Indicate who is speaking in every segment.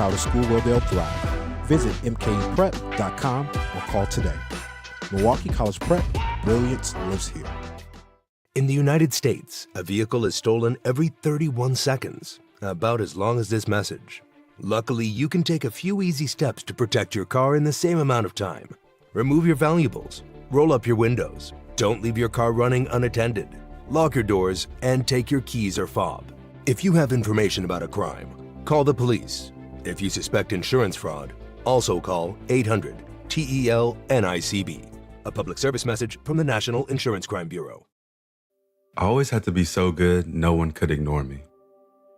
Speaker 1: child to school where they'll thrive. Visit mkuprep.com or call today. Milwaukee College Prep, brilliance lives here.
Speaker 2: In the United States, a vehicle is stolen every 31 seconds, about as long as this message. Luckily, you can take a few easy steps to protect your car in the same amount of time. Remove your valuables, roll up your windows, don't leave your car running unattended, lock your doors, and take your keys or fob. If you have information about a crime, call the police. If you suspect insurance fraud, also call 800-TEL-NICB. A public service message from the National Insurance Crime Bureau.
Speaker 3: I always had to be so good, no one could ignore me.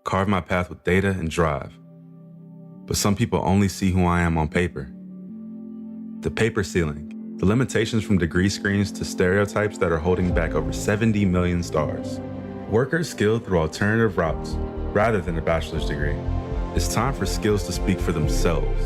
Speaker 3: Carve my path with data and drive. But some people only see who I am on paper. The paper ceiling, the limitations from degree screens to stereotypes that are holding back over 70 million stars. Workers skilled through alternative routes, rather than a bachelor's degree. It's time for skills to speak for themselves.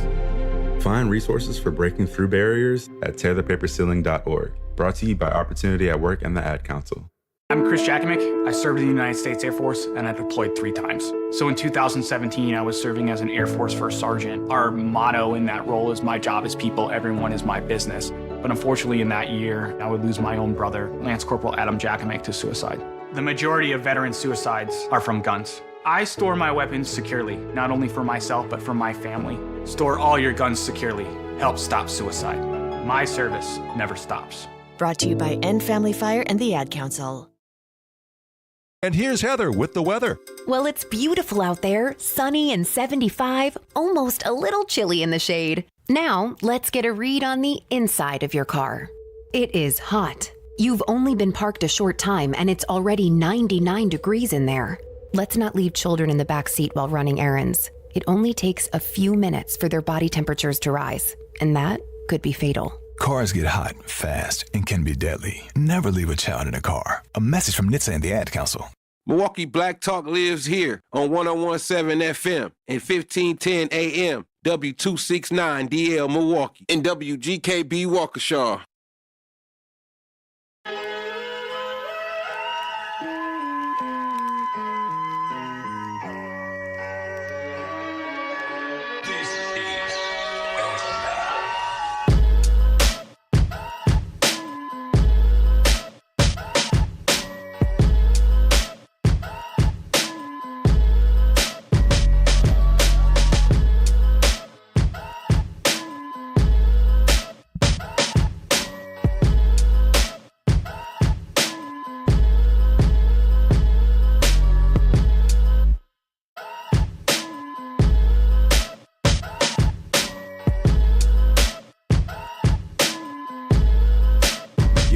Speaker 3: Find resources for breaking through barriers at tearthepaperceiling.org. Brought to you by Opportunity at Work and the Ad Council.
Speaker 4: I'm Chris Jakimick. I served in the United States Air Force and I deployed 3 times. So in 2017, I was serving as an Air Force First Sergeant. Our motto in that role is my job is people, everyone is my business. But unfortunately in that year, I would lose my own brother, Lance Corporal Adam Jakimick, to suicide. The majority of veteran suicides are from guns. I store my weapons securely, not only for myself, but for my family. Store all your guns securely. Help stop suicide. My service never stops.
Speaker 5: Brought to you by End Family Fire and the Ad Council.
Speaker 6: And here's Heather with the weather.
Speaker 7: Well, it's beautiful out there, sunny and 75, almost a little chilly in the shade. Now, let's get a read on the inside of your car. It is hot. You've only been parked a short time and it's already 99 degrees in there. Let's not leave children in the back seat while running errands. It only takes a few minutes for their body temperatures to rise, and that could be fatal.
Speaker 8: Cars get hot, fast, and can be deadly. Never leave a child in a car. A message from NHTSA and the Ad Council.
Speaker 9: Milwaukee Black Talk lives here on 1017 FM and 1510 AM, W269 DL Milwaukee, and WGKB Waukesha.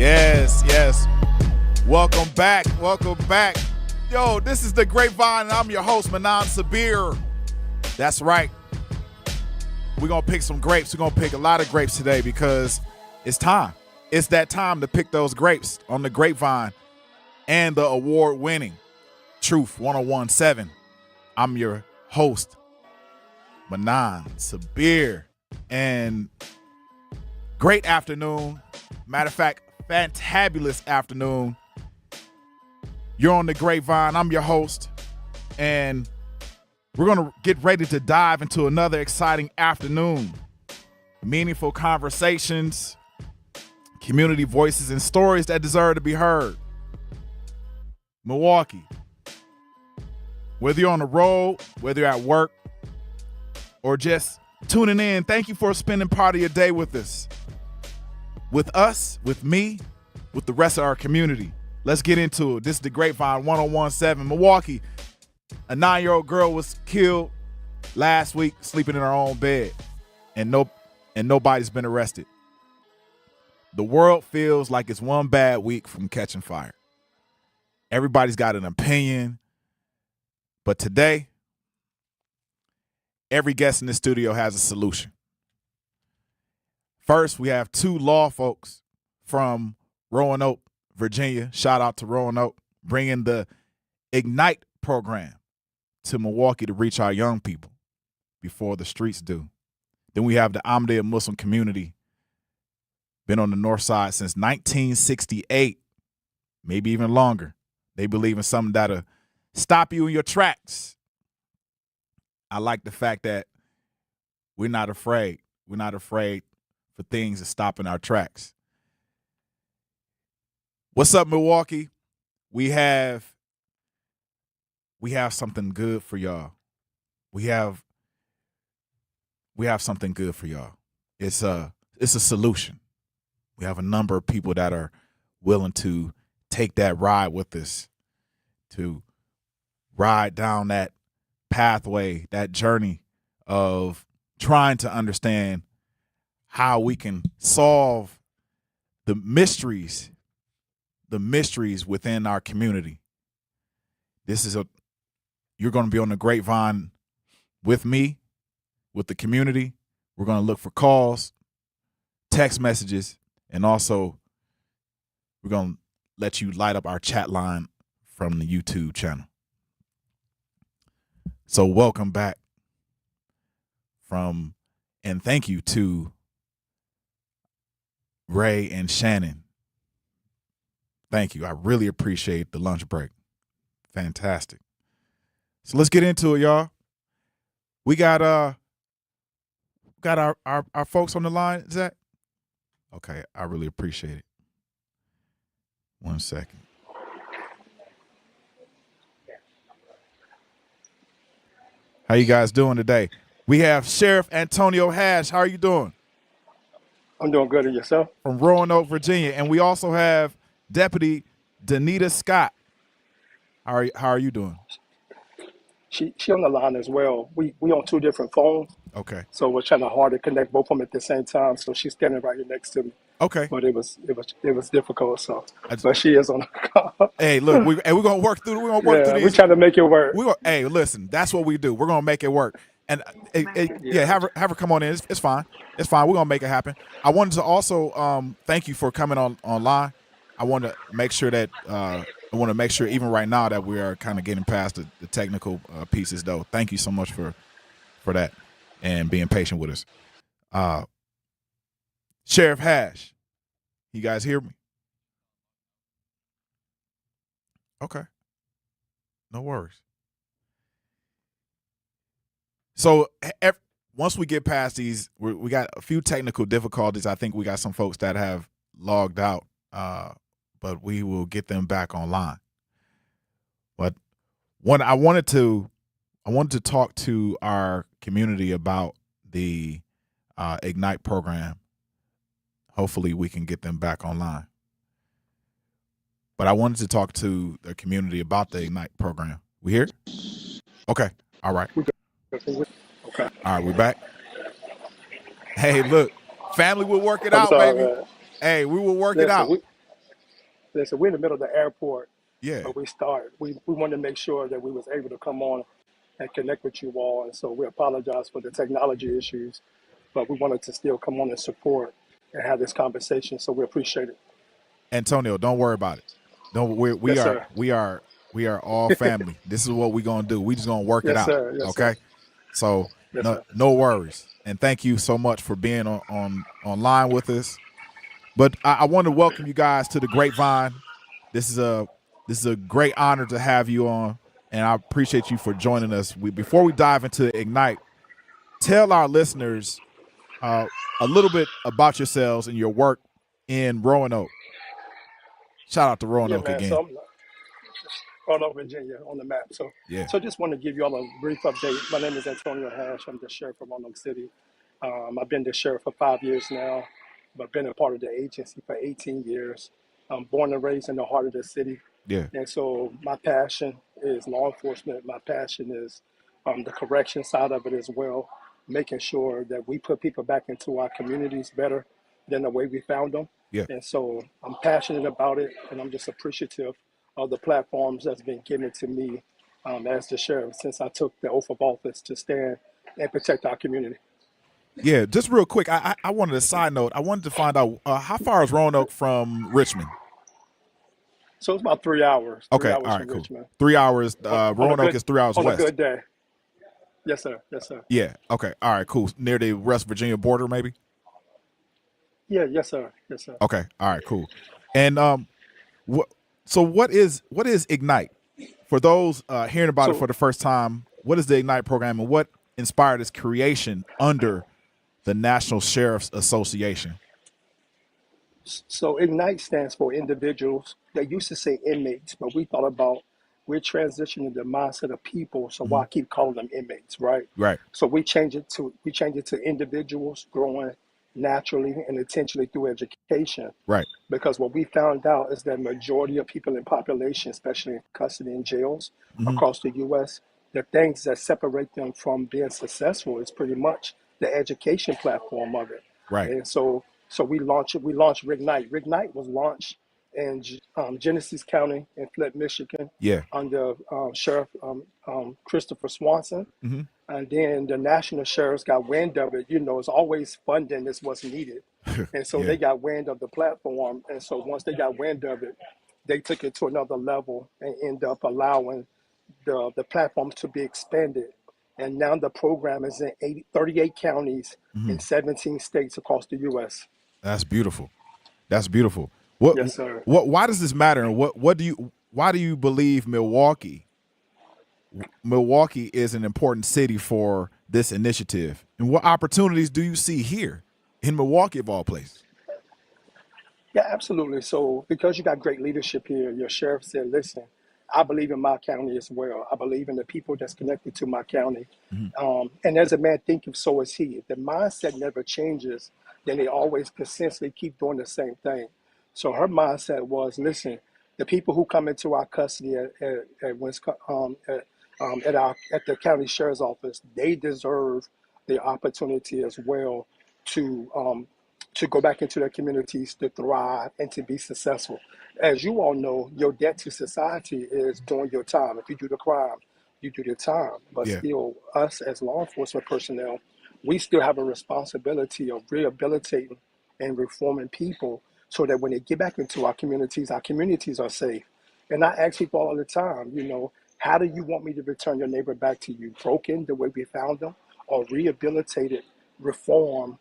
Speaker 10: Yes. Welcome back. Yo, this is the Grapevine, and I'm your host, Manan Sabir. That's right. We're going to pick some grapes. We're going to pick a lot of grapes today because it's time. It's that time to pick those grapes on the Grapevine and the award-winning Truth 1017. I'm your host, Manan Sabir. And great afternoon. Matter of fact, fantabulous afternoon. You're on the Grapevine. I'm your host. And we're going to get ready to dive into another exciting afternoon. Meaningful conversations, community voices, and stories that deserve to be heard. Milwaukee. Whether you're on the road, whether you're at work, or just tuning in, thank you for spending part of your day with us. With us, with me, with the rest of our community. Let's get into it. This is the Grapevine 1017. Milwaukee, a 9-year-old girl was killed last week sleeping in her own bed, and nobody's been arrested. The world feels like it's one bad week from catching fire. Everybody's got an opinion, but today, every guest in the studio has a solution. First, we have 2 law folks from Roanoke, Virginia. Shout out to Roanoke, bringing the Ignite program to Milwaukee to reach our young people before the streets do. Then we have the Ahmadiyya Muslim community, been on the north side since 1968, maybe even longer. They believe in something that'll stop you in your tracks. I like the fact that We're not afraid. We're not afraid for things to stop in our tracks. What's up, Milwaukee? We have something good for y'all. We have something good for y'all. It's a solution. We have a number of people that are willing to take that ride with us, to ride down that pathway, that journey of trying to understand how we can solve the mysteries within our community. You're going to be on the Grapevine with me, with the community. We're going to look for calls, text messages, and also we're going to let you light up our chat line from the YouTube channel. So welcome back and thank you to Ray and Shannon. Thank you. I really appreciate the lunch break. Fantastic. So let's get into it, y'all. We got our folks on the line, Zach. Okay, I really appreciate it. 1 second. How you guys doing today? We have Sheriff Antonio Hash. How are you doing?
Speaker 11: I'm doing good. And yourself?
Speaker 10: From Roanoke, Virginia. And we also have Deputy Danita Scott. How are you doing?
Speaker 11: She on the line as well. We on 2 different phones.
Speaker 10: Okay.
Speaker 11: So we're trying to hard to connect both of them at the same time. So she's standing right here next to me.
Speaker 10: Okay.
Speaker 11: But it was difficult. So but she is on the call.
Speaker 10: Hey, look, we're gonna work through. We're gonna work through these.
Speaker 11: We're trying to make it work.
Speaker 10: Hey, listen, that's what we do. We're gonna make it work. And have her come on in. It's fine. It's fine. We're gonna make it happen. I wanted to also thank you for coming online. I want to make sure that even right now that we are kind of getting past the technical pieces, though. Thank you so much for that and being patient with us. Sheriff Hash, you guys hear me? Okay. No worries. So once we get past these, we got a few technical difficulties. I think we got some folks that have logged out, but we will get them back online. But I wanted to talk to our community about the Ignite program. Hopefully we can get them back online. But I wanted to talk to the community about the Ignite program. We here? Okay. All right.
Speaker 11: Okay.
Speaker 10: All right, we back. Hey, look, family will work it out, baby. Hey, we will work it out.
Speaker 11: We're in the middle of the airport.
Speaker 10: Yeah.
Speaker 11: But we wanted to make sure that we was able to come on and connect with you all. And so we apologize for the technology issues, but we wanted to still come on and support and have this conversation. So we appreciate it.
Speaker 10: Antonio, don't worry about it. We are all family. This is what we're gonna do. We just gonna work it out.
Speaker 11: Sir. Yes,
Speaker 10: okay.
Speaker 11: Sir.
Speaker 10: So
Speaker 11: Yes,
Speaker 10: no worries. And thank you so much for being online with us. But I want to welcome you guys to the Grapevine. This is a great honor to have you on, and I appreciate you for joining us. Before we dive into Ignite, tell our listeners a little bit about yourselves and your work in Roanoke. Shout out to Roanoke again.
Speaker 11: So Roanoke, Virginia, on the map. So just want to give you all a brief update. My name is Antonio Hash. I'm the sheriff of Roanoke City. I've been the sheriff for 5 years now, but been a part of the agency for 18 years. I'm born and raised in the heart of the city.
Speaker 10: Yeah.
Speaker 11: And so my passion is law enforcement. My passion is the correction side of it as well, making sure that we put people back into our communities better than the way we found them.
Speaker 10: Yeah.
Speaker 11: And so I'm passionate about it, and I'm just appreciative of the platforms that's been given to me as the sheriff since I took the oath of office to stand and protect our community.
Speaker 10: Yeah, just real quick, I wanted a side note. I wanted to find out how far is Roanoke from Richmond?
Speaker 11: So it's about 3 hours.
Speaker 10: Okay, all right, cool. Richmond. 3 hours. Roanoke is 3 hours
Speaker 11: on
Speaker 10: west.
Speaker 11: On a good day. Yes, sir. Yes, sir.
Speaker 10: Yeah. Okay. All right. Cool. Near the West Virginia border, maybe.
Speaker 11: Yeah. Yes, sir. Yes, sir.
Speaker 10: Okay. All right. Cool. And what is Ignite? For those hearing about it for the first time, what is the Ignite program, and what inspired its creation under the National Sheriff's Association?
Speaker 11: So Ignite stands for individuals. They used to say inmates, but we thought about we're transitioning the mindset of people. So why keep calling them inmates, right?
Speaker 10: Right.
Speaker 11: So we change it to individuals growing naturally and intentionally through education.
Speaker 10: Right.
Speaker 11: Because what we found out is that majority of people in population, especially in custody and jails across the U.S., the things that separate them from being successful is pretty much the education platform of it.
Speaker 10: Right.
Speaker 11: And so we launched it. We launched Ignite. Ignite was launched in Genesee County in Flint, Michigan,
Speaker 10: Yeah.
Speaker 11: under Sheriff Christopher Swanson.
Speaker 10: Mm-hmm.
Speaker 11: And then the national sheriffs got wind of it. You know, it's always funding is what's needed. And so
Speaker 10: Yeah.
Speaker 11: they got wind of the platform. And so once they got wind of it, they took it to another level and ended up allowing the platform to be expanded. And now the program is in 38 counties in 17 states across the U.S.
Speaker 10: That's beautiful. That's beautiful.
Speaker 11: Yes, sir.
Speaker 10: Why does this matter? And why do you believe Milwaukee is an important city for this initiative? And what opportunities do you see here in Milwaukee, of all places?
Speaker 11: Yeah, absolutely. So because you got great leadership here, your sheriff said, listen, I believe in my county as well. I believe in the people that's connected to my county. And as a man thinketh, so is he. If the mindset never changes, then they always consistently keep doing the same thing. So her mindset was, listen, the people who come into our custody at the county sheriff's office, they deserve the opportunity as well to go back into their communities, to thrive, and to be successful. As you all know, your debt to society is doing your time. If you do the crime, you do the time. But still, us as law enforcement personnel, we still have a responsibility of rehabilitating and reforming people so that when they get back into our communities are safe. And I ask people all the time, you know, how do you want me to return your neighbor back to you? Broken the way we found them, or rehabilitated, reformed,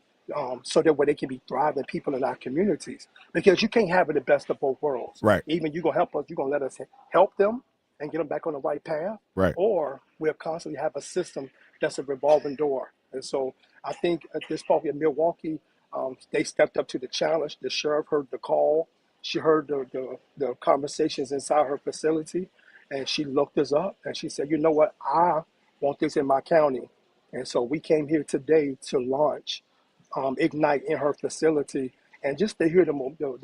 Speaker 11: so that way they can be thriving people in our communities. Because you can't have it the best of both worlds.
Speaker 10: Right.
Speaker 11: Even you're gonna help us, you're gonna let us help them and get them back on the right path.
Speaker 10: Right.
Speaker 11: Or we'll constantly have a system that's a revolving door. And so I think at this point in Milwaukee, they stepped up to the challenge. The sheriff heard the call. She heard the conversations inside her facility, and she looked us up and she said, you know what, I want this in my county. And so we came here today to launch Ignite in her facility, and just to hear the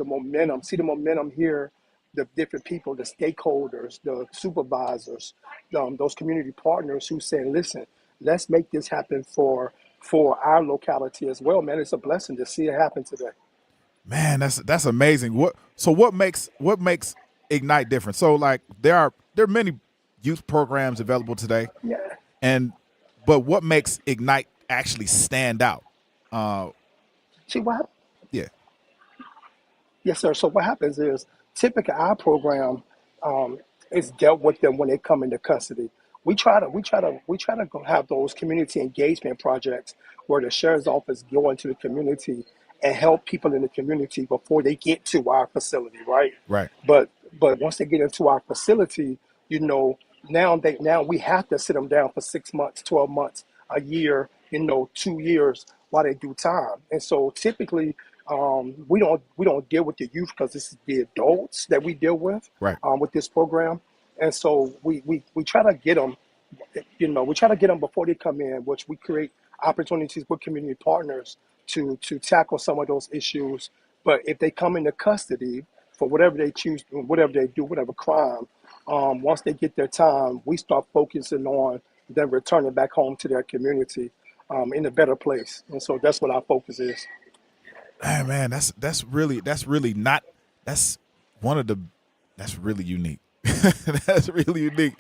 Speaker 11: momentum, see the momentum here, the different people, the stakeholders, the supervisors, those community partners who said, listen, let's make this happen for our locality as well, man. It's a blessing to see it happen today.
Speaker 10: Man, that's amazing. What makes Ignite different? So like there are many youth programs available today.
Speaker 11: Yeah.
Speaker 10: But what makes Ignite actually stand out?
Speaker 11: See what?
Speaker 10: Yeah.
Speaker 11: Yes, sir. So what happens is typically our program is dealt with them when they come into custody. We try to go have those community engagement projects where the sheriff's office go into the community and help people in the community before they get to our facility, right?
Speaker 10: Right.
Speaker 11: But once they get into our facility, you know, now we have to sit them down for 6 months, 12 months, a year, 2 years while they do time. And so typically we don't deal with the youth because this is the adults that we deal with with this program. And so we try to get them, we try to get them before they come in, which we create opportunities with community partners to tackle some of those issues. But if they come into custody for whatever they choose, whatever they do, whatever crime, once they get their time, we start focusing on them returning back home to their community in a better place. And so that's what our focus is.
Speaker 10: Man, that's really unique. That's really unique,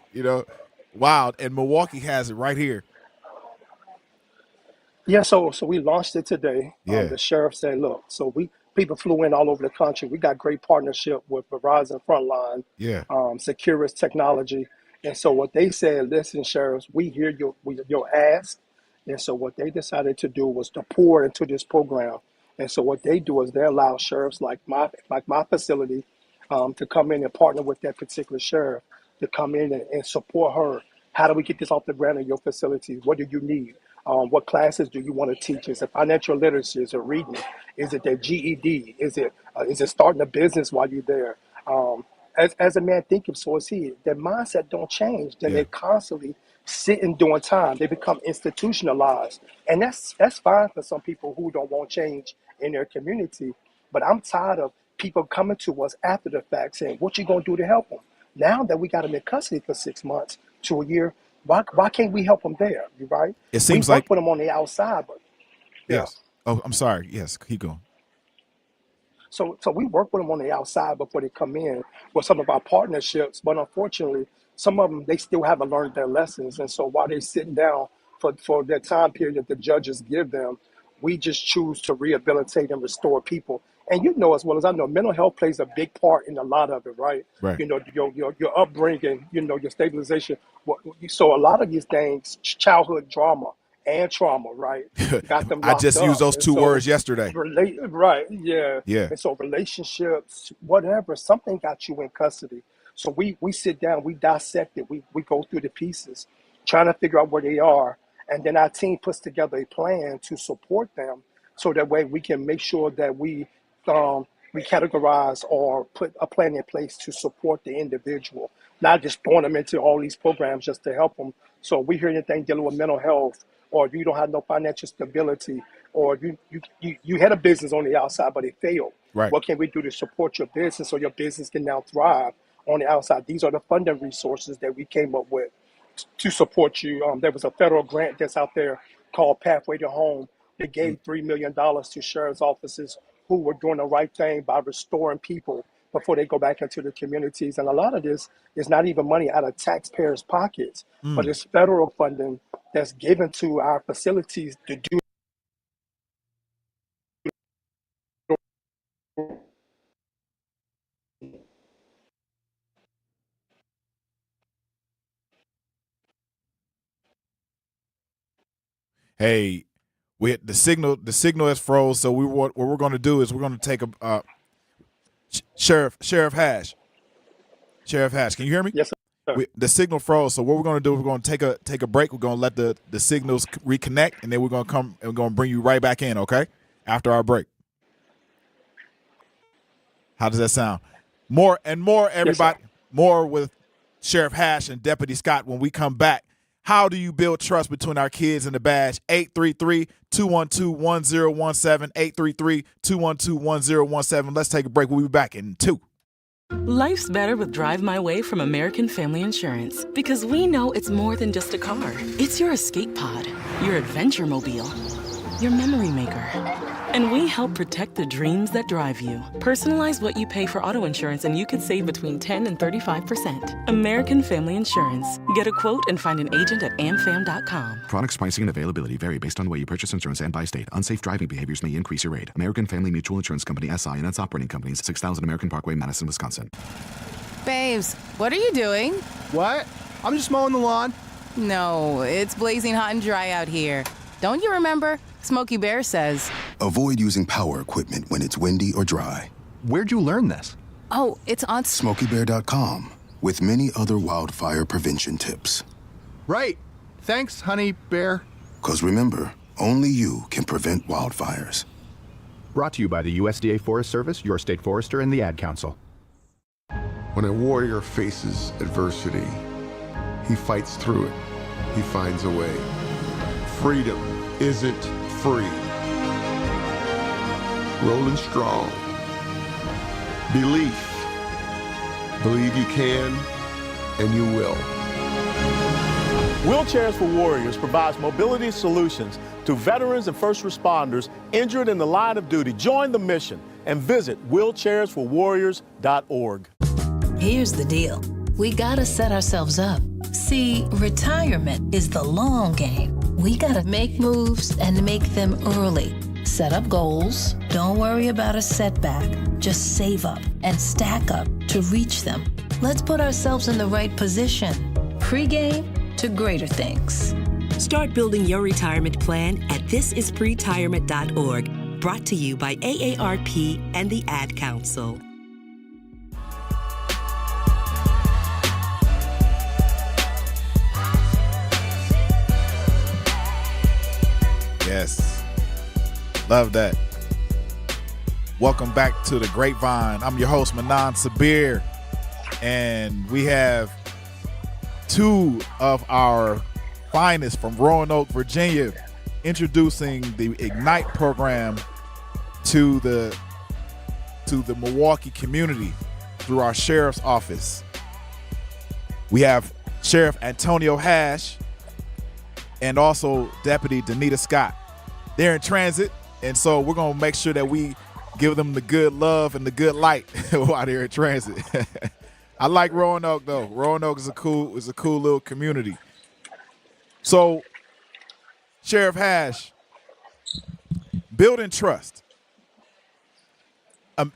Speaker 10: Wow. And Milwaukee has it right here.
Speaker 11: Yeah, so we launched it today.
Speaker 10: Yeah.
Speaker 11: The sheriff said, look, so people flew in all over the country. We got great partnership with Verizon Frontline, Securus Technology. And so what they said, listen, sheriffs, we hear your ask. And so what they decided to do was to pour into this program. And so what they do is they allow sheriffs like my facility to come in and partner with that particular sheriff to come in and support her. How do we get this off the ground in your facility? What do you need? What classes do you want to teach? Is it financial literacy? Is it reading? Is it their GED? Is it starting a business while you're there? As a man thinketh, so is he. Their mindset don't change. Then they constantly sitting doing time. They become institutionalized, and that's fine for some people who don't want change in their community. But I'm tired of people coming to us after the fact saying, "What you gonna do to help them?" Now that we got them in custody for 6 months to a year, why can't we help them there? You right?
Speaker 10: It seems
Speaker 11: we work
Speaker 10: like
Speaker 11: with them on the outside, but
Speaker 10: yes. Oh, I'm sorry. Yes, keep going.
Speaker 11: So we work with them on the outside before they come in with some of our partnerships. But unfortunately, some of them, they still haven't learned their lessons. And so while they're sitting down for their time period that the judges give them, we just choose to rehabilitate and restore people. And you know as well as I know, mental health plays a big part in a lot of it, right?
Speaker 10: Right.
Speaker 11: You know, your upbringing, you know, your stabilization. So a lot of these things, childhood drama and trauma, right? Got them
Speaker 10: I
Speaker 11: locked
Speaker 10: just
Speaker 11: up.
Speaker 10: used those
Speaker 11: And
Speaker 10: two
Speaker 11: so
Speaker 10: words yesterday.
Speaker 11: Right, yeah.
Speaker 10: Yeah.
Speaker 11: And so relationships, whatever, something got you in custody. So we sit down, we dissect it, we go through the pieces, trying to figure out where they are. And then our team puts together a plan to support them so that way we can make sure that we categorize or put a plan in place to support the individual, not just throwing them into all these programs just to help them. So we hear anything dealing with mental health, or you don't have no financial stability, or you had a business on the outside but it failed.
Speaker 10: Right.
Speaker 11: What can we do to support your business so your business can now thrive on the outside? These are the funding resources that we came up with to support you. There was a federal grant that's out there called Pathway to Home. They gave $3 million to sheriff's offices who were doing the right thing by restoring people before they go back into the communities. And a lot of this is not even money out of taxpayers' pockets, but it's federal funding that's given to our facilities to do.
Speaker 10: Hey, the signal is froze. So what we're going to do is we're going to take a Sheriff Hash. Sheriff Hash, can you hear me?
Speaker 11: Yes, sir.
Speaker 10: The signal froze. So what we're going to do, we're going to take a break. We're going to let the signals reconnect, and then we're going to come and we're going to bring you right back in. Okay, after our break. How does that sound? More, everybody.
Speaker 11: Yes,
Speaker 10: more with Sheriff Hash and Deputy Scott when we come back. How do you build trust between our kids and the badge? 833-212-1017, 833-212-1017. Let's take a break. We'll be back in 2.
Speaker 12: Life's better with Drive My Way from American Family Insurance, because we know it's more than just a car. It's your escape pod, your adventure mobile, your memory maker. And we help protect the dreams that drive you. Personalize what you pay for auto insurance and you could save between 10 and 35%. American Family Insurance. Get a quote and find an agent at amfam.com.
Speaker 13: Products, pricing, and availability vary based on the way you purchase insurance and by state. Unsafe driving behaviors may increase your rate. American Family Mutual Insurance Company, SI, and its operating companies, 6000 American Parkway, Madison, Wisconsin.
Speaker 14: Babes, what are you doing?
Speaker 15: What? I'm just mowing the lawn.
Speaker 14: No, it's blazing hot and dry out here. Don't you remember? Smokey Bear says,
Speaker 16: avoid using power equipment when it's windy or dry.
Speaker 15: Where'd you learn this?
Speaker 14: Oh, it's on
Speaker 16: SmokeyBear.com, with many other wildfire prevention tips.
Speaker 15: Right. Thanks, honey bear.
Speaker 16: 'Cause remember, only you can prevent wildfires.
Speaker 6: Brought to you by the USDA Forest Service, your state forester, and the Ad Council.
Speaker 17: When a warrior faces adversity, he fights through it. He finds a way. Freedom isn't free. Rolling strong. Belief. Believe you can, and you will.
Speaker 18: Wheelchairs for Warriors provides mobility solutions to veterans and first responders injured in the line of duty. Join the mission and visit wheelchairsforwarriors.org.
Speaker 19: Here's the deal. We gotta set ourselves up. See, retirement is the long game. We gotta make moves and make them early. Set up goals. Don't worry about a setback. Just save up and stack up to reach them. Let's put ourselves in the right position. Pre-game to greater things.
Speaker 20: Start building your retirement plan at thisispretirement.org. Brought to you by AARP and the Ad Council.
Speaker 10: Yes. Love that. Welcome back to the Grapevine. I'm your host, Manan Sabir, and we have two of our finest from Roanoke, Virginia, introducing the Ignite program to the Milwaukee community through our sheriff's office. We have Sheriff Antonio Hash and also Deputy Danita Scott. They're in transit, and so we're going to make sure that we give them the good love and the good light while they're in transit. I like Roanoke, though. Roanoke is a cool little community. So, Sheriff Hash, building trust.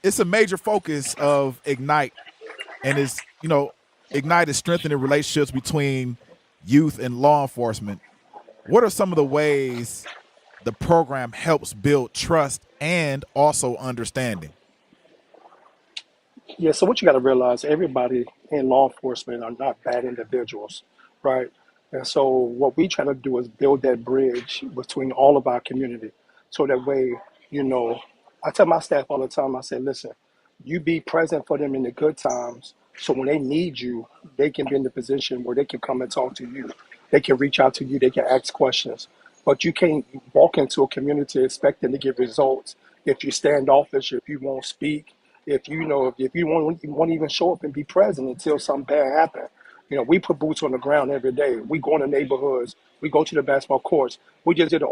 Speaker 10: It's a major focus of Ignite, and Ignite is strengthening relationships between youth and law enforcement. What are some of the ways the program helps build trust and also understanding?
Speaker 11: Yeah, so what you got to realize, everybody in law enforcement are not bad individuals, right? And so what we try to do is build that bridge between all of our community. So that way, I tell my staff all the time, I say, listen, you be present for them in the good times. So when they need you, they can be in the position where they can come and talk to you. They can reach out to you. They can ask questions. But you can't walk into a community expecting to get results if you standoffish, if you won't speak, if you won't even show up and be present until something bad happens. We put boots on the ground every day. We go in the neighborhoods. We go to the basketball courts. We just did an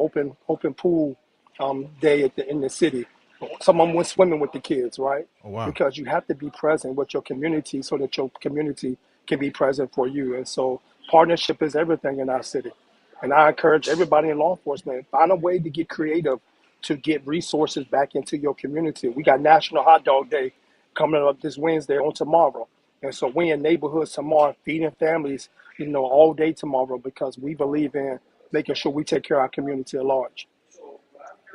Speaker 11: open pool day in the city. Someone went swimming with the kids, right?
Speaker 10: Oh, wow.
Speaker 11: Because you have to be present with your community so that your community can be present for you. And so partnership is everything in our city. And I encourage everybody in law enforcement, find a way to get creative to get resources back into your community. We got National Hot Dog Day coming up this Wednesday on tomorrow. And so we in neighborhoods tomorrow, feeding families, all day tomorrow, because we believe in making sure we take care of our community at large.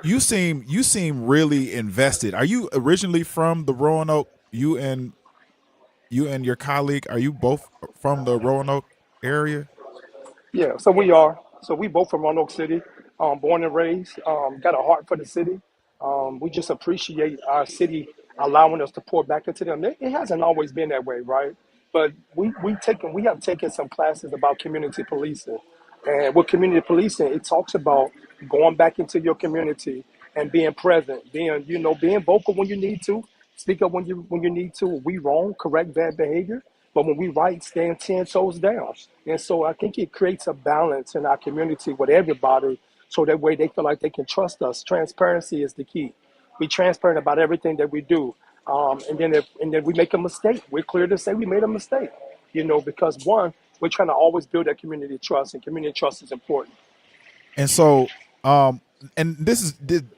Speaker 10: You seem really invested. Are you originally from the Roanoke? You and your colleague, are you both from the Roanoke area?
Speaker 11: Yeah, so we are. So we both from Roanoke City, born and raised, got a heart for the city. We just appreciate our city allowing us to pour back into them. It hasn't always been that way, right? But we have taken some classes about community policing. And with community policing, it talks about going back into your community and being present, being vocal when you need to, speak up when you need to. We wrong, correct bad behavior. But when we right, stand 10 toes down. And so I think it creates a balance in our community with everybody, so that way they feel like they can trust us. Transparency is the key. Be transparent about everything that we do. And then we make a mistake, we're clear to say we made a mistake, because one, we're trying to always build that community trust, and community trust is important.
Speaker 10: And so, and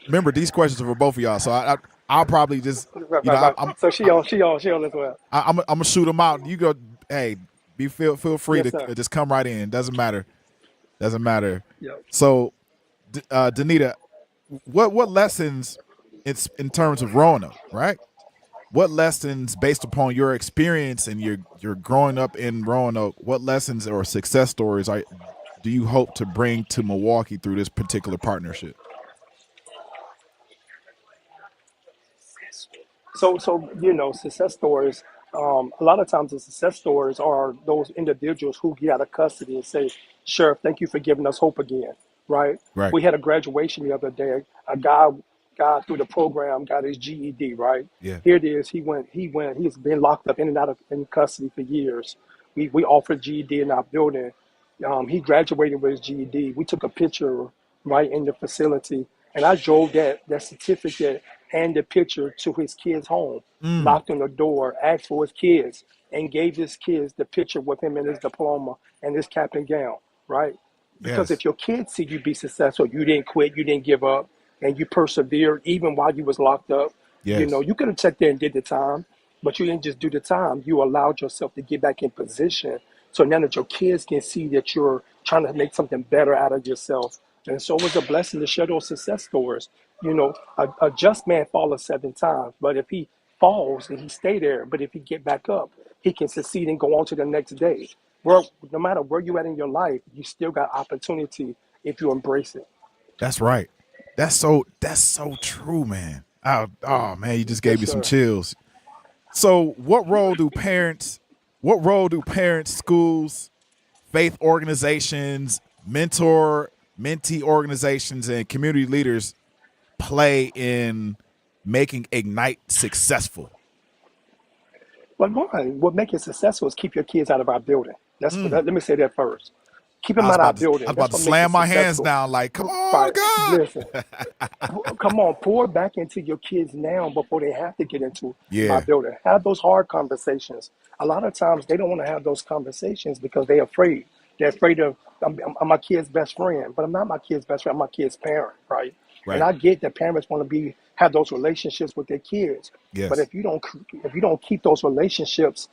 Speaker 10: remember, these questions are for both of y'all. So I'll probably just,
Speaker 11: Right. So she on as well.
Speaker 10: I'm gonna shoot them out. You go, hey, feel free
Speaker 11: Yes,
Speaker 10: to
Speaker 11: sir.
Speaker 10: just come right in. Doesn't matter.
Speaker 11: Yep.
Speaker 10: So, Danita, what lessons it's in terms of Roanoke, right? What lessons, based upon your experience and your growing up in Roanoke, what lessons or success stories do you hope to bring to Milwaukee through this particular partnership?
Speaker 11: So success stories. A lot of times, the success stories are those individuals who get out of custody and say, "Sheriff, thank you for giving us hope again." Right?
Speaker 10: Right.
Speaker 11: We had a graduation the other day. A guy through the program got his GED. Right?
Speaker 10: Yeah.
Speaker 11: Here it is. He's been locked up in and out of in custody for years. We offered GED in our building. He graduated with his GED. We took a picture right in the facility, and I drove that certificate and the picture to his kid's home, knocked on the door, asked for his kids, and gave his kids the picture with him and his diploma and his cap and gown, right? Because
Speaker 10: Yes.
Speaker 11: if your kids see you be successful, you didn't quit, you didn't give up, and you persevered even while you was locked up.
Speaker 10: Yes.
Speaker 11: You could have checked there and did the time, but you didn't just do the time. You allowed yourself to get back in position. So now that your kids can see that you're trying to make something better out of yourself. And so it was a blessing to share those success stories. A just man falleth 7 times, but if he falls and he stay there, but if he get back up, he can succeed and go on to the next day. No matter where you at in your life, you still got opportunity if you embrace it.
Speaker 10: That's right. That's so true, man. Oh man, you just gave me some chills. So what role do parents, schools, faith organizations, mentee organizations, and community leaders play in making Ignite successful?
Speaker 11: Well, one, what makes it successful is keep your kids out of our building. Let me say that first. Keep them out of our building.
Speaker 10: I was
Speaker 11: That's
Speaker 10: about to
Speaker 11: what makes
Speaker 10: slam
Speaker 11: it
Speaker 10: my hands
Speaker 11: successful.
Speaker 10: down like, come on,
Speaker 11: Right.
Speaker 10: God.
Speaker 11: Listen, come on, pour back into your kids now before they have to get into my building. Have those hard conversations. A lot of times they don't want to have those conversations because they're afraid. They're afraid of, I'm my kid's best friend, but I'm not my kid's best friend. I'm my kid's parent, right? And I get that parents want to have those relationships with their kids.
Speaker 10: Yes.
Speaker 11: But if you don't keep those relationships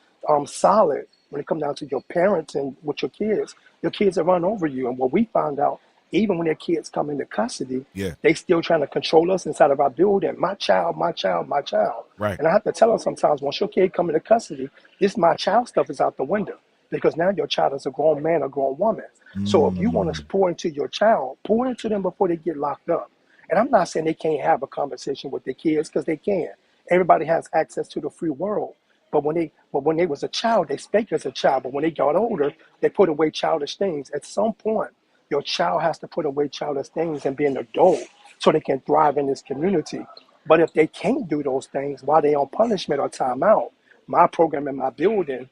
Speaker 11: solid when it comes down to your parents and with your kids will run over you. And what we found out, even when their kids come into custody, they still trying to control us inside of our building. My child, my child, my child.
Speaker 10: Right.
Speaker 11: And I have to tell them sometimes, once your kid come into custody, this my child stuff is out the window because now your child is a grown man or grown woman. So if you want to pour into your child, pour into them before they get locked up. And I'm not saying they can't have a conversation with their kids because they can. Everybody has access to the free world. But when they was a child, they spake as a child. But when they got older, they put away childish things. At some point, your child has to put away childish things and be an adult so they can thrive in this community. But if they can't do those things while they're on punishment or timeout, my program in my building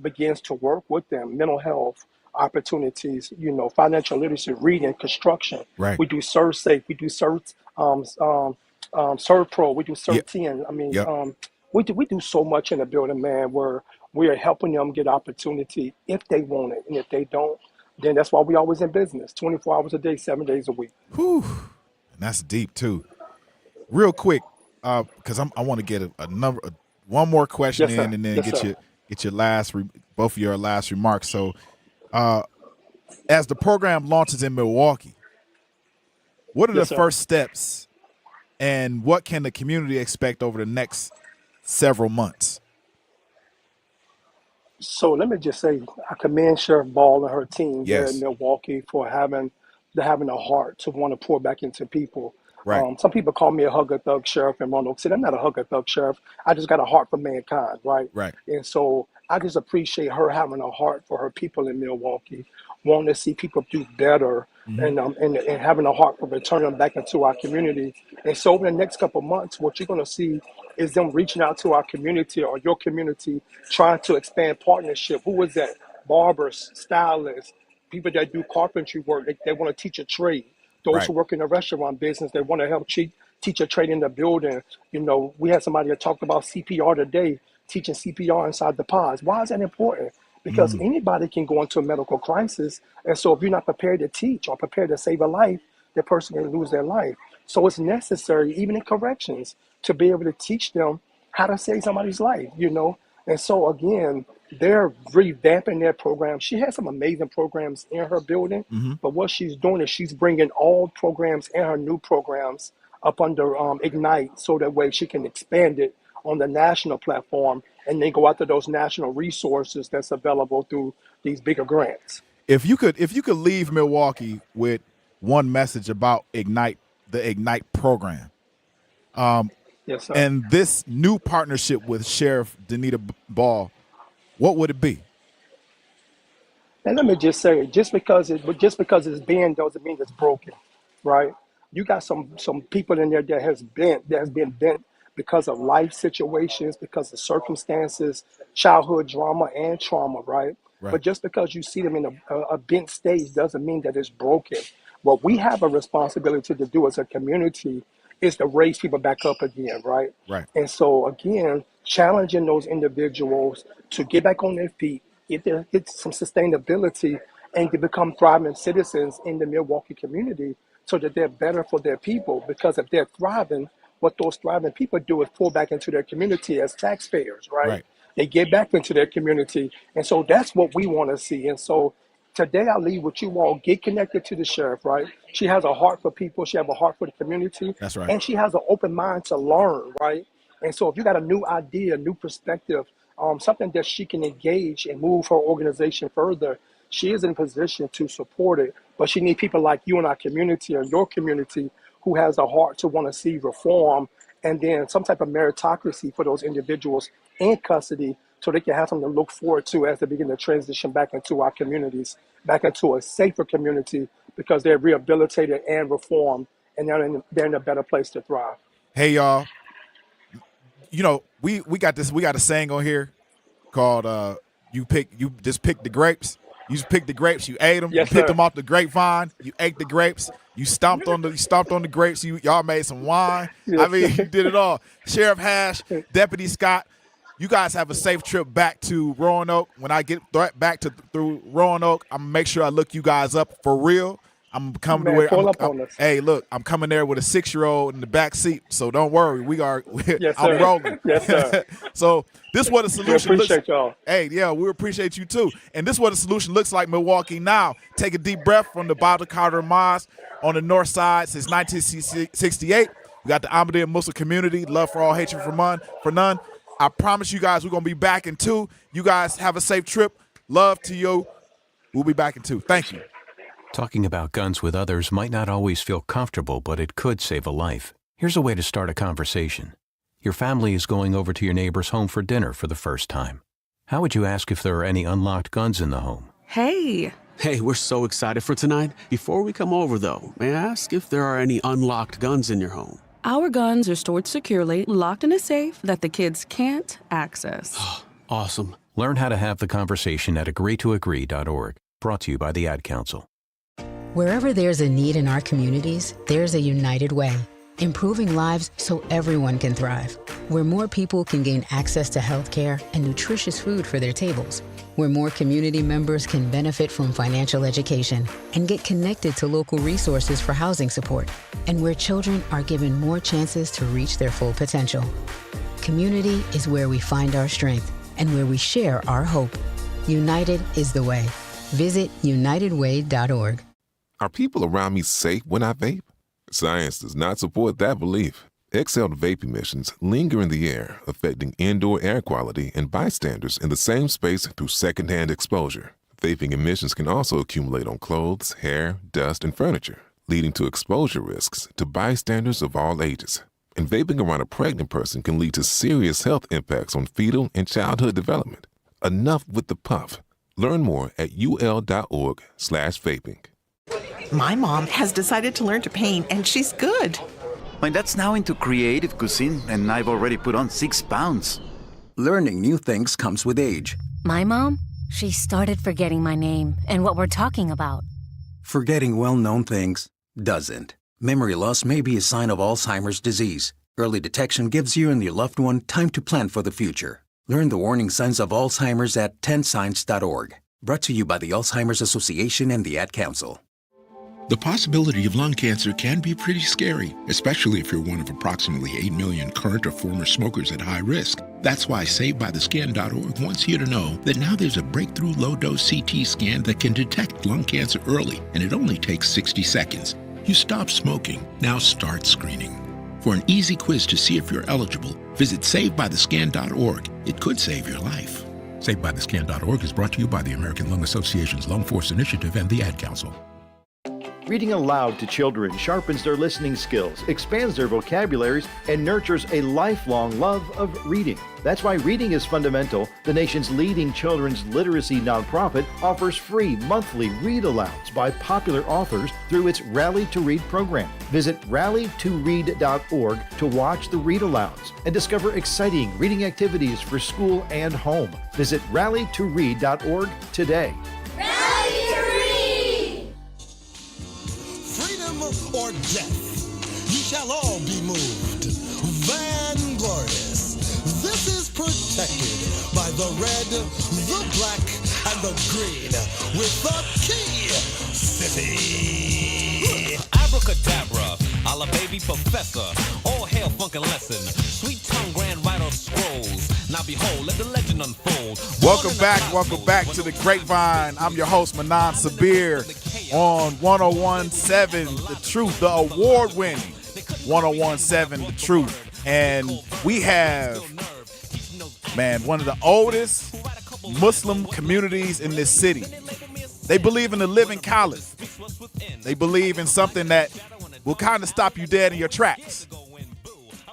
Speaker 11: begins to work with them. Mental health opportunities, financial literacy, reading, construction.
Speaker 10: Right.
Speaker 11: We do Serve Safe. We do Serve Pro. We do Serve 10. I mean, we do so much in the building, man, where we are helping them get opportunity if they want it. And if they don't, then that's why we always in business, 24 hours a day, 7 days a week.
Speaker 10: Whew. And that's deep too. Real quick, because I want to get one more question in, and then get your both of your last remarks. So, as the program launches in Milwaukee, what are the first steps, and what can the community expect over the next several months?
Speaker 11: So let me just say, I commend Sheriff Ball and her team there in Milwaukee for having a heart to want to pour back into people.
Speaker 10: Right.
Speaker 11: Some people call me a hugger thug sheriff in Roanoke City. I'm not a hugger thug sheriff. I just got a heart for mankind, right?
Speaker 10: Right.
Speaker 11: And so I just appreciate her having a heart for her people in Milwaukee, wanting to see people do better, and having a heart for returning them back into our community. And so over the next couple of months, what you're going to see is them reaching out to our community or your community, trying to expand partnership. Who was that? Barbers, stylists, people that do carpentry work. They want to teach a trade. Those who work in the restaurant business, they want to help teach a trade in the building. We had somebody that talked about CPR today, teaching CPR inside the pods. Why is that important? Because anybody can go into a medical crisis. And so if you're not prepared to teach or prepared to save a life, the person can lose their life. So it's necessary, even in corrections, to be able to teach them how to save somebody's life, And so again, they're revamping their program. She has some amazing programs in her building, but what she's doing is she's bringing all programs and her new programs up under Ignite, so that way she can expand it on the national platform and then go after those national resources that's available through these bigger grants.
Speaker 10: If you could leave Milwaukee with one message about Ignite, the Ignite program,
Speaker 11: yes, sir.
Speaker 10: and this new partnership with Sheriff Danita Ball, what would it be?
Speaker 11: And let me just say, just because it's bent doesn't mean it's broken, right? You got some people in there that has been bent because of life situations, because of circumstances, childhood drama and trauma, right? But just because you see them in a bent stage doesn't mean that it's broken. What we have a responsibility to do as a community is to raise people back up again, right?
Speaker 10: Right.
Speaker 11: And so again, challenging those individuals to get back on their feet, get some sustainability, and to become thriving citizens in the Milwaukee community so that they're better for their people. Because if they're thriving, what those thriving people do is pull back into their community as taxpayers, right? They get back into their community. And so that's what we want to see. And so today I leave with you all, get connected to the sheriff, right? She has a heart for people. She has a heart for the community.
Speaker 10: That's right.
Speaker 11: And she has an open mind to learn, right? And so if you got a new idea, new perspective, something that she can engage and move her organization further, she is in a position to support it. But she needs people like you in our community or your community who has a heart to want to see reform, and then some type of meritocracy for those individuals in custody so they can have something to look forward to as they begin to transition back into our communities, back into a safer community, because they're rehabilitated and reformed, and they're in a better place to thrive.
Speaker 10: Hey, y'all. You know, we got a saying on here called you just pick the grapes. You just picked the grapes, you ate them,
Speaker 11: Yes,
Speaker 10: you picked
Speaker 11: sir.
Speaker 10: them off the grapevine, you ate the grapes, you stomped on the grapes, y'all made some wine.
Speaker 11: Yes.
Speaker 10: I mean, you did it all. Sheriff Hash, Deputy Scott, you guys have a safe trip back to Roanoke. When I get back through Roanoke, I'm gonna make sure I look you guys up for real. I'm coming
Speaker 11: Man,
Speaker 10: to where
Speaker 11: pull up on us.
Speaker 10: Hey, look, I'm coming there with a 6-year-old in the back seat, so don't worry.
Speaker 11: Yes,
Speaker 10: I'm
Speaker 11: sir.
Speaker 10: rolling.
Speaker 11: Yes, sir.
Speaker 10: So this is what a solution
Speaker 11: We
Speaker 10: looks.
Speaker 11: appreciate y'all.
Speaker 10: Hey, yeah, we appreciate you too. And this is what a solution looks like, Milwaukee now. Take a deep breath from the Baba Carter Mosque on the north side since 1968. We got the Ahmadiyya Muslim community, love for all, hatred for none. I promise you guys we're going to be back in 2. You guys have a safe trip. Love to you. We'll be back in 2. Thank you.
Speaker 21: Talking about guns with others might not always feel comfortable, but it could save a life. Here's a way to start a conversation. Your family is going over to your neighbor's home for dinner for the first time. How would you ask if there are any unlocked guns in the home?
Speaker 22: Hey, we're so excited for tonight. Before we come over, though, may I ask if there are any unlocked guns in your home?
Speaker 12: Our guns are stored securely, locked in a safe that the kids can't access.
Speaker 22: Awesome.
Speaker 21: Learn how to have the conversation at agreetoagree.org. Brought to you by the Ad Council.
Speaker 23: Wherever there's a need in our communities, there's a United Way, improving lives so everyone can thrive. Where more people can gain access to healthcare and nutritious food for their tables. Where more community members can benefit from financial education and get connected to local resources for housing support. And where children are given more chances to reach their full potential. Community is where we find our strength and where we share our hope. United is the way. Visit unitedway.org.
Speaker 24: Are people around me safe when I vape? Science does not support that belief. Exhaled vape emissions linger in the air, affecting indoor air quality and bystanders in the same space through secondhand exposure. Vaping emissions can also accumulate on clothes, hair, dust, and furniture, leading to exposure risks to bystanders of all ages. And vaping around a pregnant person can lead to serious health impacts on fetal and childhood development. Enough with the puff. Learn more at ul.org/vaping.
Speaker 25: My mom has decided to learn to paint, and she's good.
Speaker 26: My dad's now into creative cuisine, and I've already put on 6 pounds.
Speaker 27: Learning new things comes with age.
Speaker 28: My mom, she started forgetting my name and what we're talking about.
Speaker 27: Forgetting well-known things doesn't. Memory loss may be a sign of Alzheimer's disease. Early detection gives you and your loved one time to plan for the future. Learn the warning signs of Alzheimer's at 10signs.org. Brought to you by the Alzheimer's Association and the Ad Council.
Speaker 29: The possibility of lung cancer can be pretty scary, especially if you're one of approximately 8 million current or former smokers at high risk. That's why SaveByTheScan.org wants you to know that now there's a breakthrough low-dose CT scan that can detect lung cancer early, and it only takes 60 seconds. You stop smoking, now start screening. For an easy quiz to see if you're eligible, visit SaveByTheScan.org. It could save your life. SaveByTheScan.org is brought to you by the American Lung Association's Lung Force Initiative and the Ad Council.
Speaker 30: Reading aloud to children sharpens their listening skills, expands their vocabularies, and nurtures a lifelong love of reading. That's why Reading is Fundamental, the nation's leading children's literacy nonprofit, offers free monthly read-alouds by popular authors through its Rally to Read program. Visit rallytoread.org to watch the read-alouds and discover exciting reading activities for school and home. Visit rallytoread.org today.
Speaker 31: Or death, ye shall all be moved. Vanglorious, this is protected by the red, the black, and the green, with the key city.
Speaker 32: Abracadabra, a la baby professor, all hail funkin' lesson, sweet tongue grand writer of scrolls. Now behold, let the legend unfold.
Speaker 10: Welcome back to the Grapevine. I'm your host, Manan Sabir, on 101.7 The Truth, the award-winning 101.7 The Truth. And we have, one of the oldest Muslim communities in this city. They believe in the living caliph. They believe in something that will kind of stop you dead in your tracks.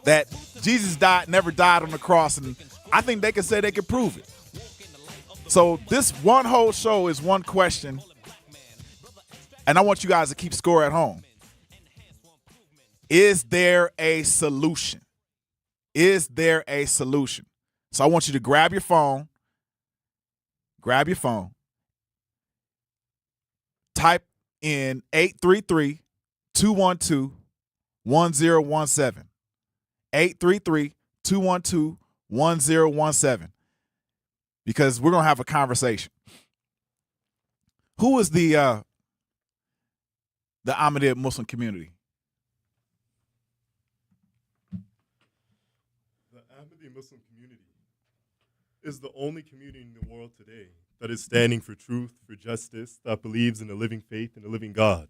Speaker 10: That Jesus never died on the cross, and I think they can say they can prove it. So this one whole show is one question, and I want you guys to keep score at home. Is there a solution? Is there a solution? So I want you to grab your phone, type in 833-212-1017. 833-212-1017. Because we're going to have a conversation. Who is the Ahmadiyya Muslim community?
Speaker 1: The Ahmadiyya Muslim community is the only community in the world today that is standing for truth, for justice, that believes in a living faith and a living God,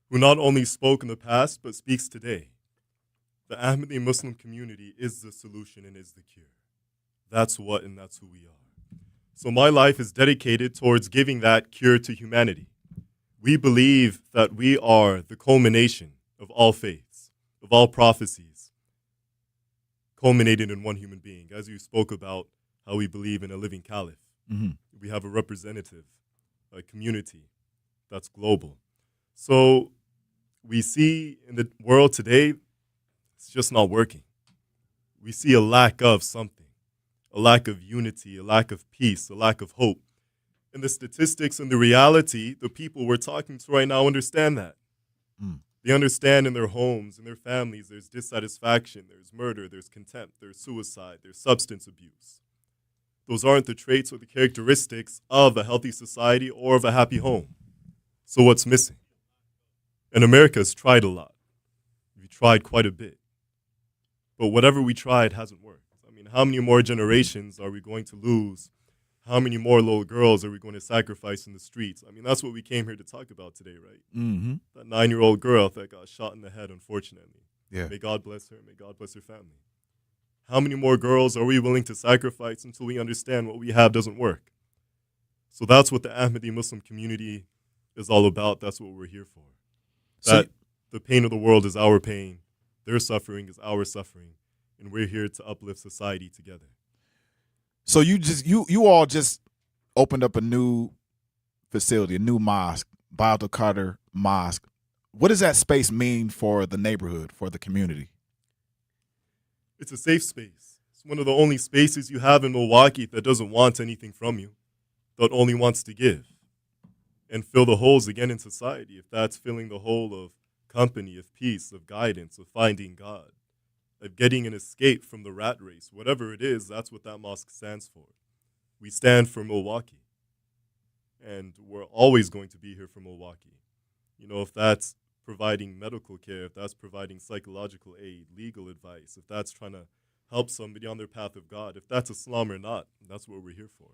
Speaker 1: who not only spoke in the past, but speaks today. The Ahmadiyya Muslim community is the solution and is the cure. That's what and that's who we are. So my life is dedicated towards giving that cure to humanity. We believe that we are the culmination of all faiths, of all prophecies, culminated in one human being. As you spoke about how we believe in a living caliph. Mm-hmm. We have a representative, a community that's global. So we see in the world today, it's just not working. We see a lack of something, a lack of unity, a lack of peace, a lack of hope. And the statistics and the reality, the people we're talking to right now understand that. Mm. They understand in their homes, in their families, there's dissatisfaction, there's murder, there's contempt, there's suicide, there's substance abuse. Those aren't the traits or the characteristics of a healthy society or of a happy home. So what's missing? And America has tried a lot. We tried quite a bit. But whatever we tried hasn't worked. I mean, how many more generations are we going to lose? How many more little girls are we going to sacrifice in the streets? I mean, that's what we came here to talk about today, right? Mm-hmm. That 9-year-old girl that got shot in the head, unfortunately. Yeah. May God bless her. May God bless her family. How many more girls are we willing to sacrifice until we understand what we have doesn't work? So that's what the Ahmadiyya Muslim community is all about. That's what we're here for. That the pain of the world is our pain. Their suffering is our suffering. And we're here to uplift society together.
Speaker 10: So you all just opened up a new facility, a new mosque, Abdul Qadir Mosque. What does that space mean for the neighborhood, for the community?
Speaker 1: It's a safe space. It's one of the only spaces you have in Milwaukee that doesn't want anything from you, that only wants to give and fill the holes again in society. If that's filling the hole of company, of peace, of guidance, of finding God, of getting an escape from the rat race, whatever it is, that's what that mosque stands for. We stand for Milwaukee, and we're always going to be here for Milwaukee. You know, if that's providing medical care, if that's providing psychological aid, legal advice, if that's trying to help somebody on their path of God, if that's Islam or not, that's what we're here for.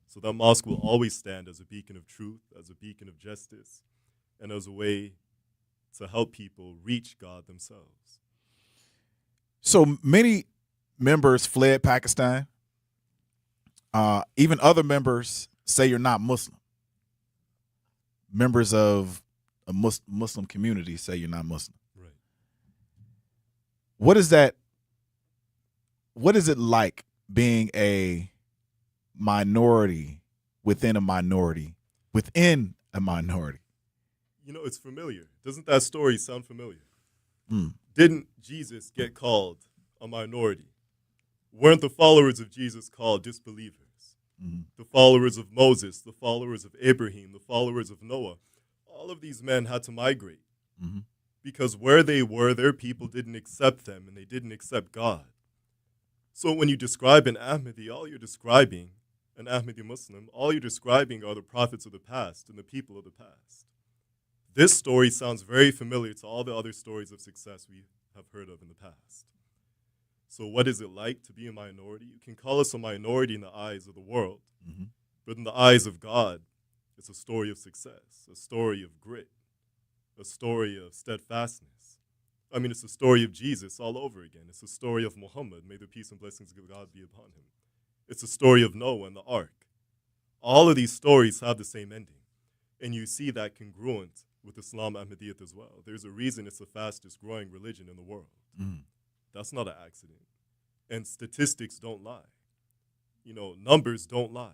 Speaker 1: So that mosque will always stand as a beacon of truth, as a beacon of justice, and as a way to help people reach God themselves.
Speaker 10: So many members fled Pakistan. Even other members say you're not Muslim. Members of a Muslim community say you're not Muslim.
Speaker 1: Right.
Speaker 10: What is that? What is it like being a minority within a minority within a minority?
Speaker 1: You know, it's familiar. Doesn't that story sound familiar?
Speaker 10: Mm.
Speaker 1: Didn't Jesus get called a minority? Weren't the followers of Jesus called disbelievers? Mm-hmm. The followers of Moses, the followers of Abraham, the followers of Noah, all of these men had to migrate because where they were, their people didn't accept them and they didn't accept God. So when you describe an Ahmadi, all you're describing, an Ahmadi Muslim, all you're describing are the prophets of the past and the people of the past. This story sounds very familiar to all the other stories of success we have heard of in the past. So what is it like to be a minority? You can call us a minority in the eyes of the world, but in the eyes of God, it's a story of success, a story of grit, a story of steadfastness. I mean, it's a story of Jesus all over again. It's a story of Muhammad. May the peace and blessings of God be upon him. It's a story of Noah and the ark. All of these stories have the same ending, and you see that congruent with Islam Ahmadiyyat as well. There's a reason it's the fastest growing religion in the world. That's not an accident. And statistics don't lie. Numbers don't lie.